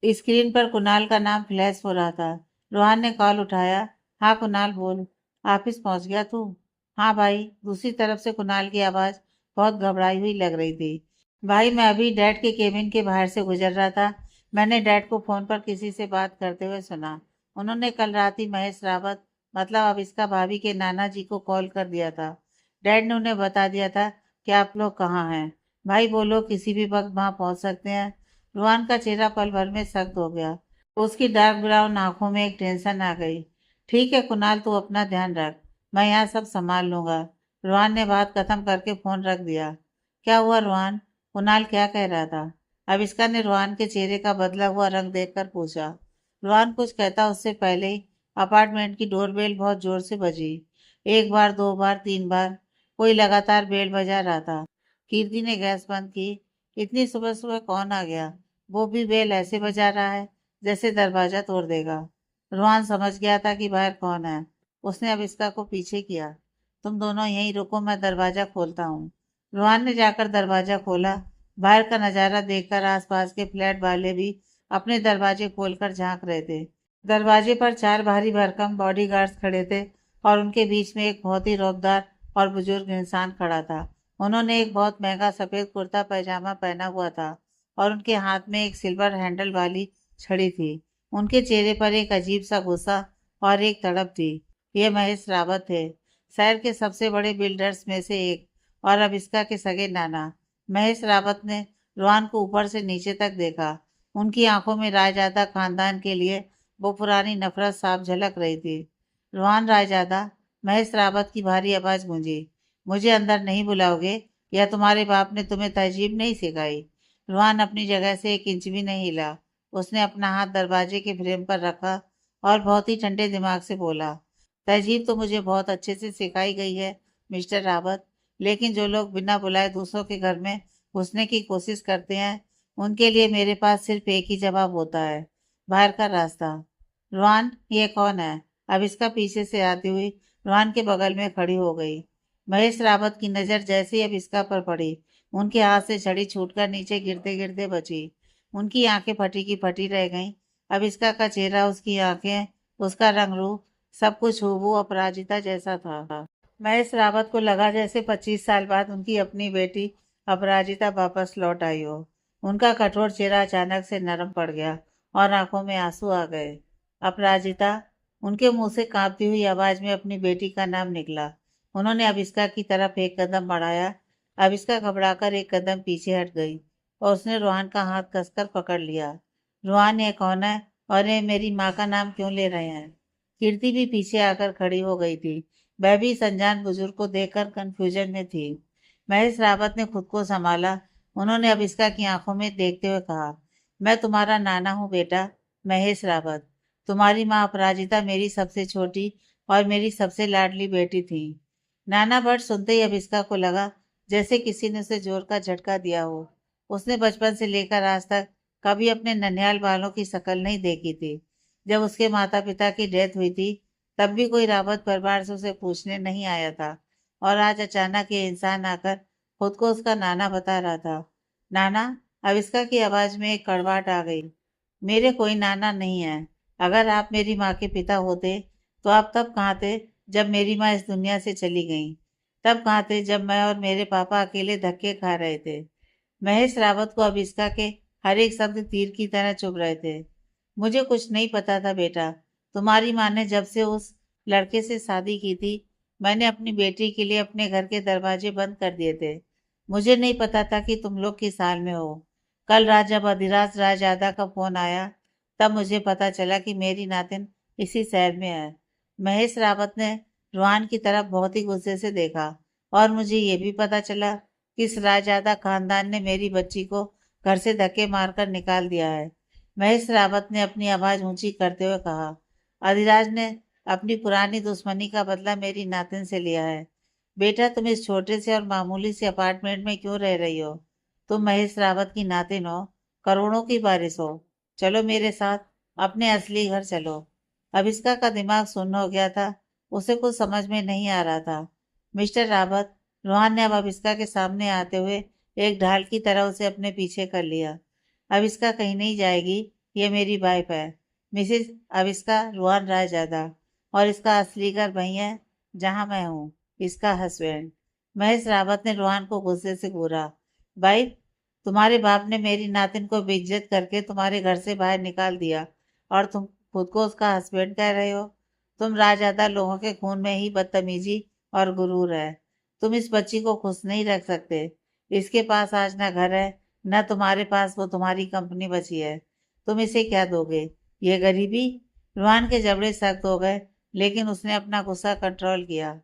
स्क्रीन पर कुणाल का नाम फ्लैश हो रहा था। रोहन ने कॉल उठाया। हाँ कुणाल बोल। ऑफिस पहुंच गया तू? हाँ भाई। दूसरी तरफ से कुणाल की आवाज बहुत घबराई हुई लग रही थी। भाई मैं अभी डैड के केबिन के बाहर से गुजर रहा था। मैंने डैड को फोन पर किसी से बात करते हुए सुना। उन्होंने कल रात ही महेश रावत मतलब अब इसका भाभी के नाना जी को कॉल कर दिया था। डैड ने उन्हें बता दिया था कि आप लोग कहाँ हैं। भाई बोलो किसी भी वक्त वहां पहुंच सकते हैं। रोहन का चेहरा पल भर में सख्त हो गया। उसकी डार्क ब्राउन आंखों में एक टेंशन आ गई। ठीक है कुणाल तू अपना ध्यान रख। मैं यहाँ सब संभाल लूंगा। रोहन ने बात खत्म करके फोन रख दिया। क्या हुआ रोहन? कुणाल क्या कह रहा था? अविष्का ने रोहन के चेहरे का बदला हुआ रंग देखकर पूछा। रोहन कुछ कहता उससे पहले ही अपार्टमेंट की डोरबेल बहुत जोर से बजी। एक बार, दो बार, तीन बार, कोई लगातार बेल बजा रहा था। कीर्ति ने गैस बंद की। इतनी सुबह सुबह कौन आ गया? वो भी बेल ऐसे बजा रहा है जैसे दरवाजा तोड़ देगा। रोहन समझ गया था कि बाहर कौन है। उसने अविष्का को पीछे किया। तुम दोनों यहीं रुको, मैं दरवाजा खोलता हूँ। रोहन ने जाकर दरवाजा खोला। बाहर का नजारा देखकर आसपास के फ्लैट वाले भी अपने दरवाजे खोलकर झांक रहे थे। दरवाजे पर चार भारी भरकम बॉडीगार्ड्स खड़े थे और उनके बीच में एक बहुत ही रौबदार और बुजुर्ग इंसान खड़ा था। उन्होंने एक बहुत महंगा सफेद कुर्ता पैजामा पहना हुआ था और उनके हाथ में एक सिल्वर हैंडल वाली छड़ी थी। उनके चेहरे पर एक अजीब सा गुस्सा और एक तड़प थी। ये महेश रावत थे, शहर के सबसे बड़े बिल्डर्स में से एक और अब इसका के सगे नाना। महेश रावत ने रोहन को ऊपर से नीचे तक देखा। उनकी आंखों में रायजादा खानदान के लिए वो पुरानी नफरत साफ झलक रही थी। रोहन रायजादा, महेश रावत की भारी आवाज गूंजी। मुझे अंदर नहीं बुलाओगे या तुम्हारे बाप ने तुम्हें तहजीब नहीं सिखाई? रोहन अपनी जगह से एक इंच भी नहीं हिला। उसने अपना हाथ दरवाजे के फ्रेम पर रखा और बहुत ही ठंडे दिमाग से बोला। तहजीब तो मुझे बहुत अच्छे से सिखाई गई है मिस्टर रावत, लेकिन जो लोग बिना बुलाए दूसरों के घर में घुसने की कोशिश करते हैं उनके लिए मेरे पास सिर्फ एक ही जवाब होता है, बाहर का रास्ता। रोहन ये कौन है? अब इसका पीछे से आती हुई रोहन के बगल में खड़ी हो गई। महेश रावत की नजर जैसे ही अब इसका पर पड़ी, उनके हाथ से छड़ी छूटकर नीचे गिरते गिरते बची। उनकी आंखें फटी की फटी रह गईं। अब इसका का चेहरा, उसकी आंखें, उसका रंग रूप सब कुछ हूबहू अपराजिता जैसा था। महेश रावत को लगा जैसे 25 साल बाद उनकी अपनी बेटी अपराजिता वापस लौट आई हो। उनका कठोर चेहरा अचानक से नरम पड़ गया और आंखों में आंसू आ गए। अपराजिता, उनके मुंह से कांपती हुई आवाज में अपनी बेटी का नाम निकला। उन्होंने अविष्का की तरफ एक कदम बढ़ाया। अविष्का घबराकर एक कदम पीछे हट गई और उसने रोहन का हाथ कसकर पकड़ लिया। रोहन ये कौन है और ये मेरी माँ का नाम क्यों ले रहे हैं? कीर्ति भी पीछे आकर खड़ी हो गई थी। वह भी इस अनजान बुजुर्ग को देखकर कंफ्यूजन में थी। महेश रावत ने खुद को संभाला। उन्होंने अविष्का की आंखों में देखते हुए कहा, मैं तुम्हारा नाना हूँ बेटा, महेश रावत। तुम्हारी माँ अपराजिता मेरी सबसे छोटी और मेरी सबसे लाडली बेटी थी। नाना भट्ट सुनते ही अविष्का को लगा जैसे किसी ने उसे जोर का झटका दिया हो। उसने बचपन से लेकर आज तक कभी अपने नन्हाल बालों की शक्ल नहीं देखी थी। जब उसके माता पिता की डेथ हुई थी तब भी कोई रावत परिवार से उसे पूछने नहीं आया था और आज अचानक ये इंसान आकर खुद को उसका नाना बता रहा था। नाना? अविष्का की आवाज में एक कड़वाहट आ गई। मेरे कोई नाना नहीं है। अगर आप मेरी माँ के पिता होते तो आप तब कहाँ थे जब मेरी माँ इस दुनिया से चली गई? तब कहाँ थे जब मैं और मेरे पापा अकेले धक्के खा रहे थे? महेश रावत को अविष्का के हर एक शब्द तीर की तरह चुभ रहे थे। मुझे कुछ नहीं पता था बेटा। तुम्हारी माँ ने जब से उस लड़के से शादी की थी मैंने अपनी बेटी के लिए अपने घर के दरवाजे बंद कर दिए थे। मुझे नहीं पता था कि तुम लोग किस हाल में हो। कल रात जब अधिराज राजदादा का फोन आया तब मुझे पता चला कि मेरी नातिन इसी शहर में है। महेश रावत ने रोहन की तरफ बहुत ही गुस्से से देखा। और मुझे ये भी पता चला कि इस राजदादा खानदान ने मेरी बच्ची को घर से धक्के मारकर निकाल दिया है। महेश रावत ने अपनी आवाज ऊंची करते हुए कहा, अधिराज ने अपनी पुरानी दुश्मनी का बदला मेरी नातिन से लिया है। बेटा तुम इस छोटे से और मामूली से अपार्टमेंट में क्यों रह रही हो? तुम महेश रावत की नातिन हो, करोड़ों की वारिस हो। चलो मेरे साथ, अपने असली घर चलो। अविष्का का दिमाग सुन्न हो गया था। उसे कुछ समझ में नहीं आ रहा था। मिस्टर रावत, रोहान ने अब अविस्का के सामने आते हुए एक ढाल की तरह उसे अपने पीछे कर लिया। अविस्का कहीं नहीं जाएगी, ये मेरी वाइफ है, मिसिस अविस्का रोहान रायजादा, और इसका असली घर वही है जहां मैं हूँ, इसका हस्बैंड। महेश रावत ने रोहान को गुस्से से घूरा। भाई, तुम्हारे बाप ने मेरी नातिन को बेइज्जत करके तुम्हारे घर से बाहर निकाल दिया और तुम खुद को उसका हस्बैंड कह रहे हो। तुम राजदा लोगों के खून में ही बदतमीजी और गुरूर है। तुम इस बच्ची को खुश नहीं रख सकते। इसके पास आज ना घर है, न तुम्हारे पास वो तुम्हारी कंपनी बची है। तुम इसे क्या दोगे? ये गरीबी? रुहान के जबड़े सख्त हो गए, लेकिन उसने अपना गुस्सा कंट्रोल किया।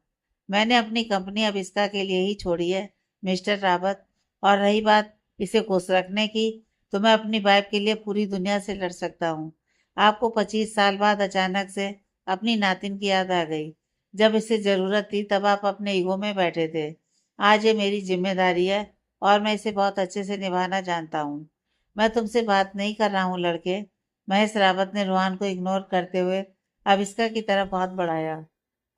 मैंने अपनी कंपनी अब इसका के लिए ही छोड़ी है, मिस्टर रावत। और रही बात इसे खुश रखने की, तो मैं अपनी वाइफ के लिए पूरी दुनिया से लड़ सकता हूँ। आपको 25 साल बाद अचानक से अपनी नातिन की याद आ गई। जब इसे जरूरत थी तब आप अपने ईगो में बैठे थे। आज ये मेरी जिम्मेदारी है और मैं इसे बहुत अच्छे से निभाना जानता हूँ। मैं तुमसे बात नहीं कर रहा हूँ लड़के। महेश रावत ने रोहान को इग्नोर करते हुए अविस्का की तरफ हाथ बढ़ाया।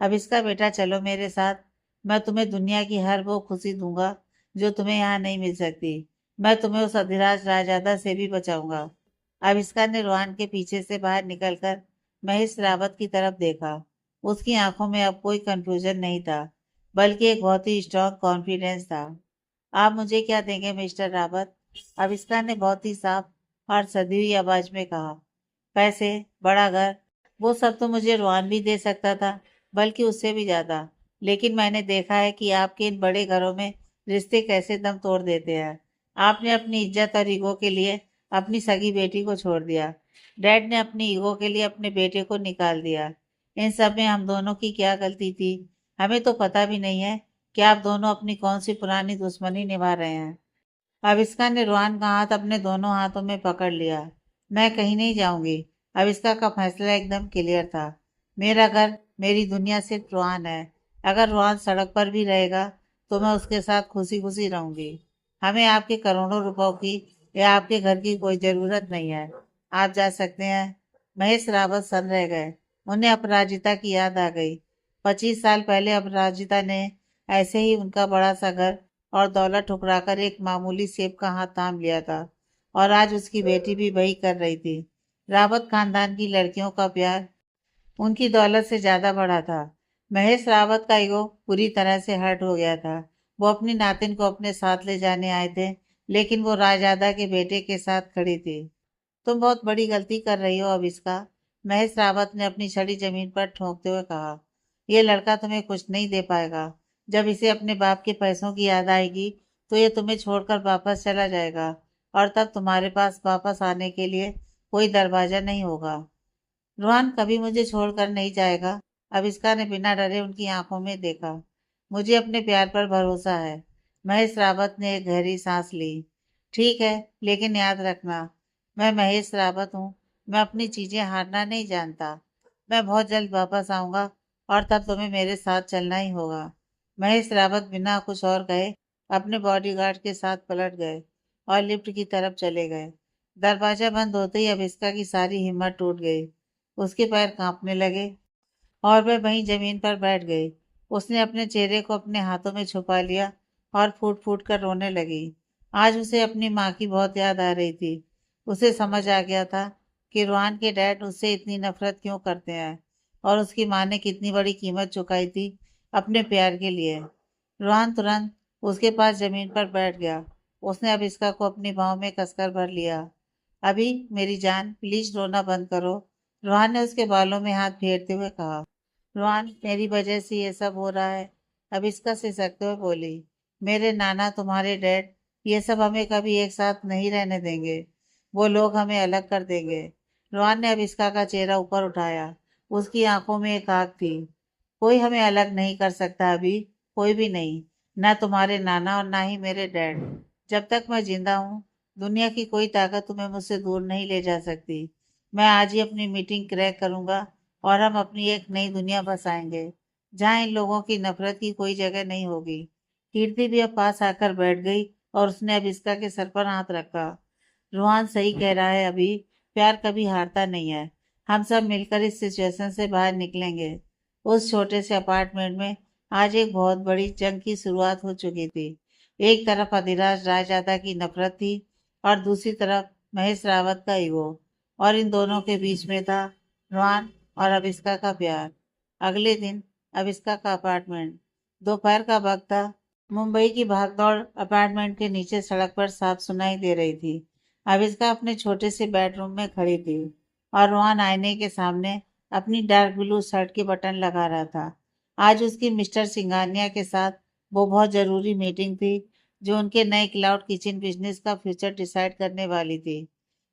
अविस्का बेटा, चलो मेरे साथ। मैं तुम्हें दुनिया की हर वो खुशी दूंगा जो तुम्हें यहाँ नहीं मिल सकती। मैं तुम्हें उस अधिराज रायजादा से भी बचाऊंगा। अविस्का ने रोहान के पीछे से बाहर निकलकर महेश रावत की तरफ देखा। उसकी आंखों में अब कोई कंफ्यूजन नहीं था, बल्कि एक बहुत ही स्ट्रांग कॉन्फिडेंस था। आप मुझे क्या देंगे मिस्टर रावत? अविस्का ने बहुत ही साफ और सधी हुई आवाज में कहा। पैसे, बड़ा घर, वो सब तो मुझे रोहान भी दे सकता था, बल्कि उससे भी ज्यादा। लेकिन मैंने देखा है कि आपके इन बड़े घरों में रिश्ते कैसे दम तोड़ देते हैं। आपने अपनी इज्जत और ईगो के लिए अपनी सगी बेटी को छोड़ दिया। डैड ने अपनी ईगो के लिए अपने बेटे को निकाल दिया। इन सब में हम दोनों की क्या गलती थी? हमें तो पता भी नहीं है कि आप दोनों अपनी कौन सी पुरानी दुश्मनी निभा रहे हैं। अविस्का ने रोहान का हाथ अपने दोनों हाथों में पकड़ लिया। मैं कहीं नहीं जाऊंगी। अविस्का का फैसला एकदम क्लियर था। मेरा घर, मेरी दुनिया सिर्फ रोहान है। अगर रोहान सड़क पर भी रहेगा तो मैं उसके साथ खुशी खुशी रहूंगी। हमें आपके करोड़ों रुपयों की या आपके घर की कोई जरूरत नहीं है। आप जा सकते हैं। महेश रावत सन रह गए। उन्हें अपराजिता की याद आ गई। 25 साल पहले अपराजिता ने ऐसे ही उनका बड़ा सा घर और दौलत ठुकराकर एक मामूली सेब का हाथ थाम लिया था, और आज उसकी बेटी भी वही कर रही थी। रावत खानदान की लड़कियों का प्यार उनकी दौलत से ज्यादा बड़ा था। महेश रावत का ईगो पूरी तरह से हर्ट हो गया था। वो अपनी नातिन को अपने साथ ले जाने आए थे, लेकिन वो रायजादा के बेटे के साथ खड़ी थी। तुम बहुत बड़ी गलती कर रही हो अब इसका, महेश रावत ने अपनी छड़ी जमीन पर ठोंकते हुए कहा। ये लड़का तुम्हें कुछ नहीं दे पाएगा। जब इसे अपने बाप के पैसों की याद आएगी तो ये तुम्हें छोड़कर वापस चला जाएगा, और तब तुम्हारे पास वापस आने के लिए कोई दरवाजा नहीं होगा। रोहन कभी मुझे छोड़कर नहीं जाएगा। अविष्का ने बिना डरे उनकी आंखों में देखा। मुझे अपने प्यार पर भरोसा है। महेश रावत ने एक गहरी सांस ली। ठीक है, लेकिन याद रखना, मैं महेश रावत हूँ। मैं अपनी चीजें हारना नहीं जानता। मैं बहुत जल्द वापस आऊंगा, और तब तुम्हें मेरे साथ चलना ही होगा। महेश रावत बिना कुछ और कहे अपने बॉडीगार्ड के साथ पलट गए और लिफ्ट की तरफ चले गए। दरवाजा बंद होते ही अविष्का की सारी हिम्मत टूट गई। उसके पैर कांपने लगे और वह वहीं जमीन पर बैठ गई। उसने अपने चेहरे को अपने हाथों में छुपा लिया और फूट फूट कर रोने लगी। आज उसे अपनी माँ की बहुत याद आ रही थी। उसे समझ आ गया था कि रोहान के डैड उससे इतनी नफरत क्यों करते हैं, और उसकी माँ ने कितनी बड़ी कीमत चुकाई थी अपने प्यार के लिए। रोहान तुरंत उसके पास जमीन पर बैठ गया। उसने अब इसका को अपनी बाहों में कसकर भर लिया। अभी मेरी जान, प्लीज रोना बंद करो, रोहान ने उसके बालों में हाथ फेरते हुए कहा। रोहान, मेरी वजह से ये सब हो रहा है, अब इसका सिसकते हुए बोली। मेरे नाना, तुम्हारे डैड, ये सब हमें कभी एक साथ नहीं रहने देंगे। वो लोग हमें अलग कर देंगे। रोहान ने अब इसका का चेहरा ऊपर उठाया। उसकी आंखों में एक आग थी। कोई हमें अलग नहीं कर सकता अभी, कोई भी नहीं। ना तुम्हारे नाना और ना ही मेरे डैड। जब तक मैं जिंदा हूँ, दुनिया की कोई ताकत तुम्हें मुझसे दूर नहीं ले जा सकती। मैं आज ही अपनी मीटिंग क्रैक करूंगा और हम अपनी एक नई दुनिया बसाएंगे, जहाँ इन लोगों की नफरत की कोई जगह नहीं होगी। कीर्ति भी अब पास आकर बैठ गई और उसने अब इसका के सर पर हाथ रखा। रोहान सही कह रहा है अभी, प्यार कभी हारता नहीं है। हम सब मिलकर इस सिचुएशन से बाहर निकलेंगे। उस छोटे से अपार्टमेंट में आज एक बहुत बड़ी जंग की शुरुआत हो चुकी थी। एक तरफ अधिराज रायजादा की नफरत थी और दूसरी तरफ महेश रावत का ईगो, और इन दोनों के बीच में था रोहन और अविष्का का प्यार। अगले दिन अविष्का का अपार्टमेंट। दोपहर का वक्त था। मुंबई की भागदौड़ अपार्टमेंट के नीचे सड़क पर साफ सुनाई दे रही थी। अविष्का अपने छोटे से बेडरूम में खड़ी थी और रोहन आईने के सामने अपनी डार्क ब्लू शर्ट के बटन लगा रहा था। आज उसकी मिस्टर सिंघानिया के साथ वो बहुत जरूरी मीटिंग थी जो उनके नए क्लाउड किचन बिजनेस का फ्यूचर डिसाइड करने वाली थी।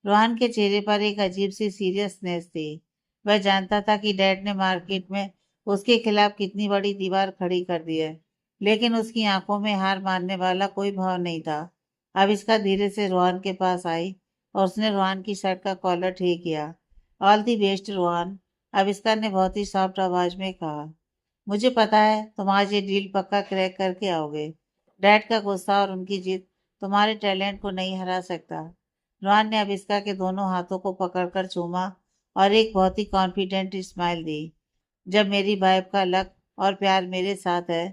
रोहन के चेहरे पर एक अजीब सी सीरियसनेस थी। वह जानता था कि डैड ने मार्केट में उसके खिलाफ कितनी बड़ी दीवार खड़ी कर दी है, लेकिन उसकी आंखों में हार मानने वाला कोई भाव नहीं था। अब इसका धीरे से रोहन के पास आई और उसने रोहन की शर्ट का कॉलर ठीक किया। ऑल दी बेस्ट रोहन, अब इसका ने बहुत ही सॉफ्ट आवाज में कहा। मुझे पता है तुम आज ये डील पक्का क्रैक करके आओगे। डैड का गुस्सा और उनकी जीत तुम्हारे टैलेंट को नहीं हरा सकता। रोहन ने अविष्का के दोनों हाथों को पकड़कर चूमा और एक बहुत ही कॉन्फिडेंट स्माइल दी। जब मेरी वाइफ का लक और प्यार मेरे साथ है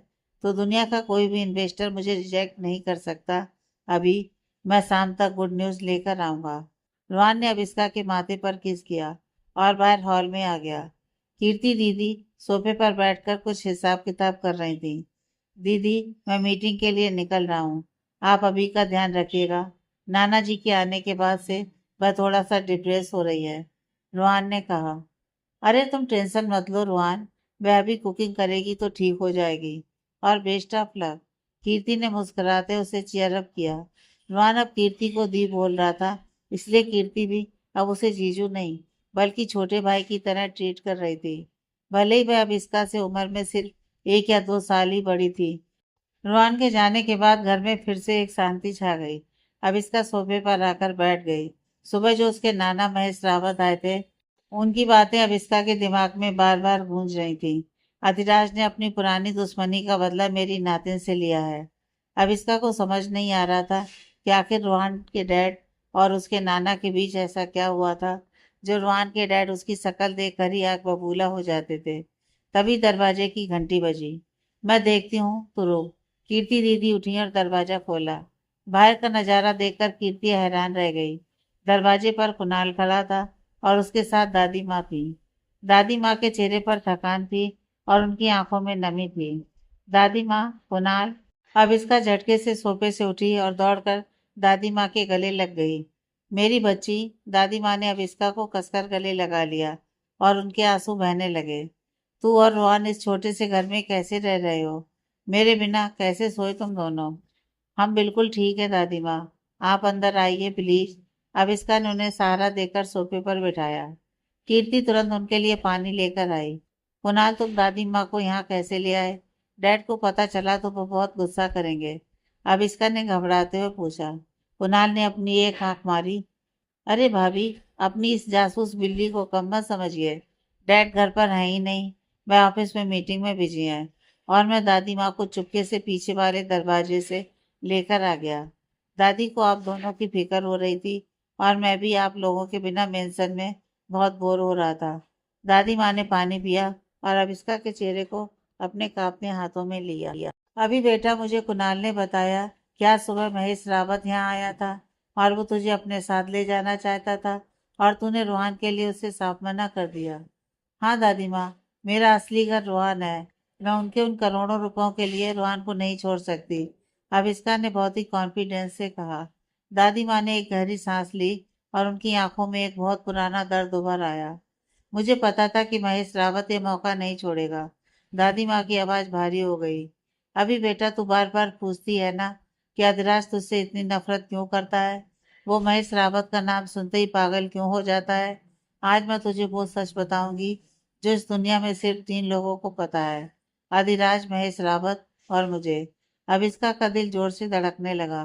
तो दुनिया का कोई भी इन्वेस्टर मुझे रिजेक्ट नहीं कर सकता। अभी मैं शाम तक गुड न्यूज़ लेकर आऊँगा। रोहन ने अविष्का के माथे पर किस किया और बाहर हॉल में आ गया। कीर्ति दीदी सोफे पर बैठकर कुछ हिसाब किताब कर रही थी। दीदी, मैं मीटिंग के लिए निकल रहा हूँ। आप अभी का ध्यान रखिएगा। नाना जी के आने के बाद से वह थोड़ा सा डिप्रेस हो रही है, रोहन ने कहा। अरे तुम टेंशन मत लो रोहन, वह अभी कुकिंग करेगी तो ठीक हो जाएगी। और बेस्ट ऑफ लक, कीर्ति ने मुस्कुराते उसे चीयर अप किया। रोहन अब कीर्ति को दी बोल रहा था, इसलिए कीर्ति भी अब उसे जीजू नहीं बल्कि छोटे भाई की तरह ट्रीट कर रही थी। भले ही वह अब इसका से उम्र में सिर्फ 1 या 2 साल ही बड़ी थी। रोहन के जाने के बाद घर में फिर से एक शांति छा गई। अब इसका सोफे पर आकर बैठ गई। सुबह जो उसके नाना महेश रावत आए थे, उनकी बातें अब इसका के दिमाग में बार बार गूंज रही थी। अधिराज ने अपनी पुरानी दुश्मनी का बदला मेरी नातिन से लिया है। अब इसका को समझ नहीं आ रहा था कि आखिर रोहन के डैड और उसके नाना के बीच ऐसा क्या हुआ था जो रोहन के डैड उसकी शक्ल देखकर ही आग बबूला हो जाते थे। तभी दरवाजे की घंटी बजी। मैं देखती हूँ तो रुक। कीर्ति दीदी उठी और दरवाजा खोला। बाहर का नजारा देखकर कीर्ति हैरान रह गई। दरवाजे पर कुणाल खड़ा था और उसके साथ दादी माँ थी। दादी माँ के चेहरे पर थकान थी और उनकी आंखों में नमी थी। दादी माँ, कुणाल। अब इसका झटके से सोफे से उठी और दौड़कर दादी माँ के गले लग गई। मेरी बच्ची, दादी माँ ने अब इसका को कसकर गले लगा लिया और उनके आंसू बहने लगे। तू और रोहन इस छोटे से घर में कैसे रह रहे हो? मेरे बिना कैसे सोए तुम दोनों? हम बिल्कुल ठीक है दादी माँ, आप अंदर आइए प्लीज। अविष्का ने उन्हें सहारा देकर सोफे पर बिठाया। कीर्ति तुरंत उनके लिए पानी लेकर आई। कुणाल, तुम दादी माँ को यहाँ कैसे ले आए? डैड को पता चला तो वो बहुत गुस्सा करेंगे। अविष्का ने घबराते हुए पूछा। कुणाल ने अपनी एक आंख मारी। अरे भाभी, अपनी इस जासूस बिल्ली को कम मत समझिए। डैड घर पर है ही नहीं, वह ऑफिस में मीटिंग में बिजी है। और मैं दादी माँ को चुपके से पीछे वाले दरवाजे से लेकर आ गया। दादी को आप दोनों की फिक्र हो रही थी और मैं भी आप लोगों के बिना मेंशन में बहुत बोर हो रहा था। दादी माँ ने पानी पिया और अविष्का के चेहरे को अपने कांपते हाथों में लिया। अभी बेटा, मुझे कुणाल ने बताया क्या सुबह महेश रावत यहाँ आया था और वो तुझे अपने साथ ले जाना चाहता था और तूने रोहन के लिए उसे साफ मना कर दिया। हाँ दादी माँ, मेरा असली घर रोहन है। मैं उनके उन करोड़ों रुपयों के लिए रोहन को नहीं छोड़ सकती। अविष्का ने बहुत ही कॉन्फिडेंस से कहा। दादी माँ ने एक गहरी सांस ली और उनकी आंखों में एक बहुत पुराना दर्द उभर आया। मुझे पता था कि महेश रावत ये मौका नहीं छोड़ेगा। दादी माँ की आवाज भारी हो गई। अभी बेटा, तू बार बार पूछती है ना कि अधिराज तुझसे इतनी नफरत क्यों करता है। वो महेश रावत का नाम सुनते ही पागल क्यों हो जाता है। आज मैं तुझे वो सच बताऊंगी जो इस दुनिया में सिर्फ 3 लोगों को पता है, अधिराज, महेश रावत और मुझे। अब इसका का दिल जोर से धड़कने लगा।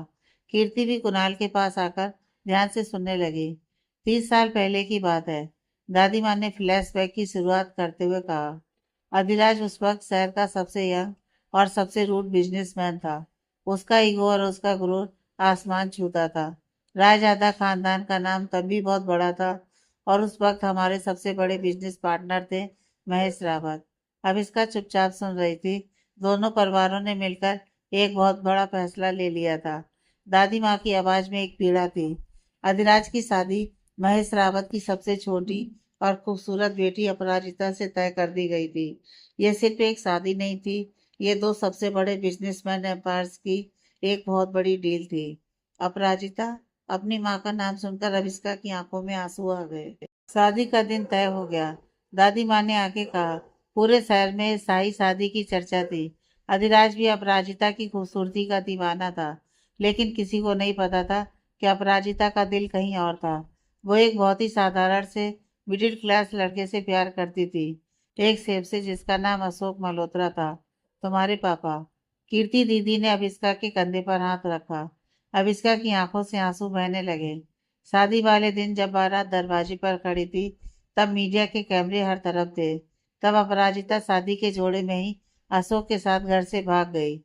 कीर्ति भी कुणाल के पास आकर ध्यान से सुनने लगी। 30 साल पहले की बात है, दादी माँ ने फ्लैशबैक की शुरुआत करते हुए कहा। अधिराज उस वक्त शहर का सबसे यंग और सबसे रूड बिजनेसमैन था। उसका ईगो और उसका गुरूर आसमान छूता था। रायजादा खानदान का नाम तब भी बहुत बड़ा था और उस वक्त हमारे सबसे बड़े बिजनेस पार्टनर थे महेश रावत। अब इसका चुपचाप सुन रही थी दोनों परिवारों ने मिलकर एक बहुत बड़ा फैसला ले लिया था। दादी माँ की आवाज में एक पीड़ा थी। अधिराज की शादी महेश रावत की सबसे छोटी और खूबसूरत बेटी अपराजिता से तय कर दी गई थी। यह सिर्फ एक शादी नहीं थी, ये दो सबसे बड़े बिजनेसमैन एम्पायर्स की एक बहुत बड़ी डील थी। अपराजिता, अपनी माँ का नाम सुनकर अविष्का की आंखों में आंसू आ गए। शादी का दिन तय हो गया। दादी माँ ने आके कहा, पूरे शहर में शाही शादी की चर्चा थी। अधिराज भी अपराजिता की खूबसूरती का दीवाना था, लेकिन किसी को नहीं पता था कि अपराजिता का दिल कहीं और था। वो एक बहुत ही साधारण से मिडिल क्लास लड़के से प्यार करती थी, एक सेब से जिसका नाम अशोक मल्होत्रा था। तुम्हारे पापा। कीर्ति दीदी ने अविष्का के कंधे पर हाथ रखा। अविष्का की आंखों से आंसू बहने लगे। शादी वाले दिन जब बारात दरवाजे पर खड़ी थी, तब मीडिया के कैमरे हर तरफ थे। तब अपराजिता शादी के जोड़े में ही अशोक के साथ घर से भाग गई।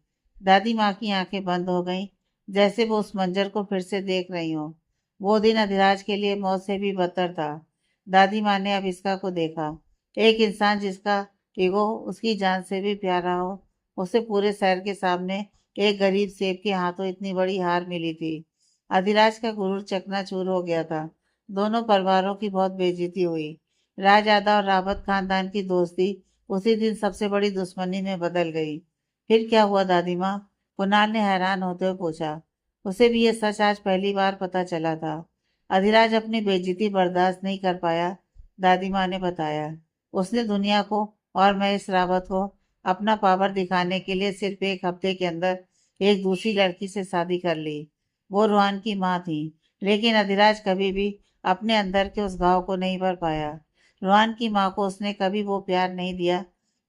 दादी माँ की आंखें बंद हो गईं, जैसे वो उस मंजर को फिर से देख रही हो। वो दिन अधिराज के लिए मौत से भी बदतर था। दादी माँ ने अविष्का को देखा, एक इंसान जिसका ईगो उसकी जान से भी प्यारा हो। उसे पूरे शहर के सामने एक गरीब सेब के हाथों इतनी बड़ी हार मिली थी। अधिराज का गुरूर चकनाचूर हो गया था। दोनों परिवारों की बहुत बेइज्जती हुई। राजआदा और रावत खानदान की दोस्ती उसी दिन सबसे बड़ी दुश्मनी में बदल गई। फिर क्या हुआ दादी माँ? कुणाल ने हैरान होते हुए पूछा। उसे भी ये सच आज पहली बार पता चला था। अधिराज अपनी बेइज्जती बर्दाश्त नहीं कर पाया, दादी माँ ने बताया। उसने दुनिया को और महेश रावत को अपना पावर दिखाने के लिए सिर्फ एक हफ्ते के अंदर एक दूसरी लड़की से शादी कर ली। वो रोहान की माँ थी, लेकिन अधिराज कभी भी अपने अंदर के उस घाव को नहीं भर पाया। रोहान की माँ को उसने कभी वो प्यार नहीं दिया,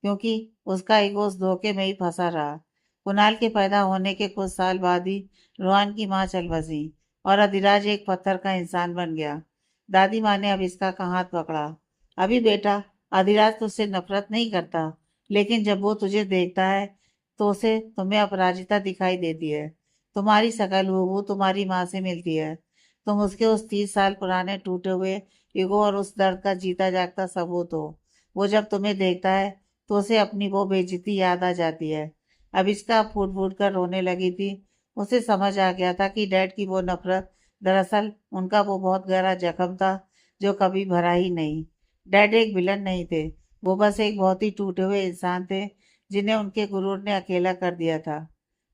क्योंकि उसका ईगो उस धोखे में ही फंसा रहा। कुणाल के पैदा होने के कुछ साल बाद ही रोहान की माँ चल बसी और अधिराज एक पत्थर का इंसान बन गया। दादी माँ ने अब इसका हाथ पकड़ा। अभी बेटा, अधिराज तुझसे नफरत नहीं करता, लेकिन जब वो तुझे देखता है तो उसे तुम्हें अपराजिता दिखाई देती है। तुम्हारी शकल हूबहू तुम्हारी माँ से मिलती है। तुम उसके उस 30 साल पुराने टूटे हुए ईगो और उस दर्द का जीता जागता सबूत हो। वो जब तुम्हें देखता है तो उसे अपनी वो बेइज्जती याद आ जाती है। अब इसका फूट फूट कर रोने लगी थी। उसे समझ आ गया था कि डैड की वो नफरत दरअसल उनका वो बहुत गहरा जख्म था जो कभी भरा ही नहीं। डैड एक विलन नहीं थे, वो बस एक बहुत ही टूटे हुए इंसान थे जिन्हें उनके गुरूर ने अकेला कर दिया था।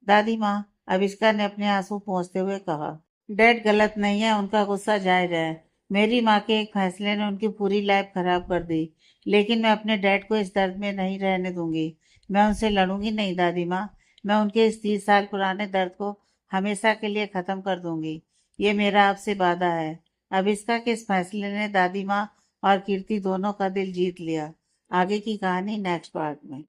दादी माँ, अविष्का ने अपने आंसू पोंछते हुए कहा। डैड गलत नहीं है, उनका गुस्सा जायज है। मेरी माँ के एक फैसले ने उनकी पूरी लाइफ खराब कर दी, लेकिन मैं अपने डैड को इस दर्द में नहीं रहने दूंगी। मैं उनसे लड़ूंगी नहीं दादी माँ। मैं उनके इस 30 साल पुराने दर्द को हमेशा के लिए खत्म कर दूंगी। ये मेरा आपसे वादा है। अविष्का के इस फैसले ने दादी माँ और कीर्ति दोनों का दिल जीत लिया। आगे की कहानी नेक्स्ट पार्ट में।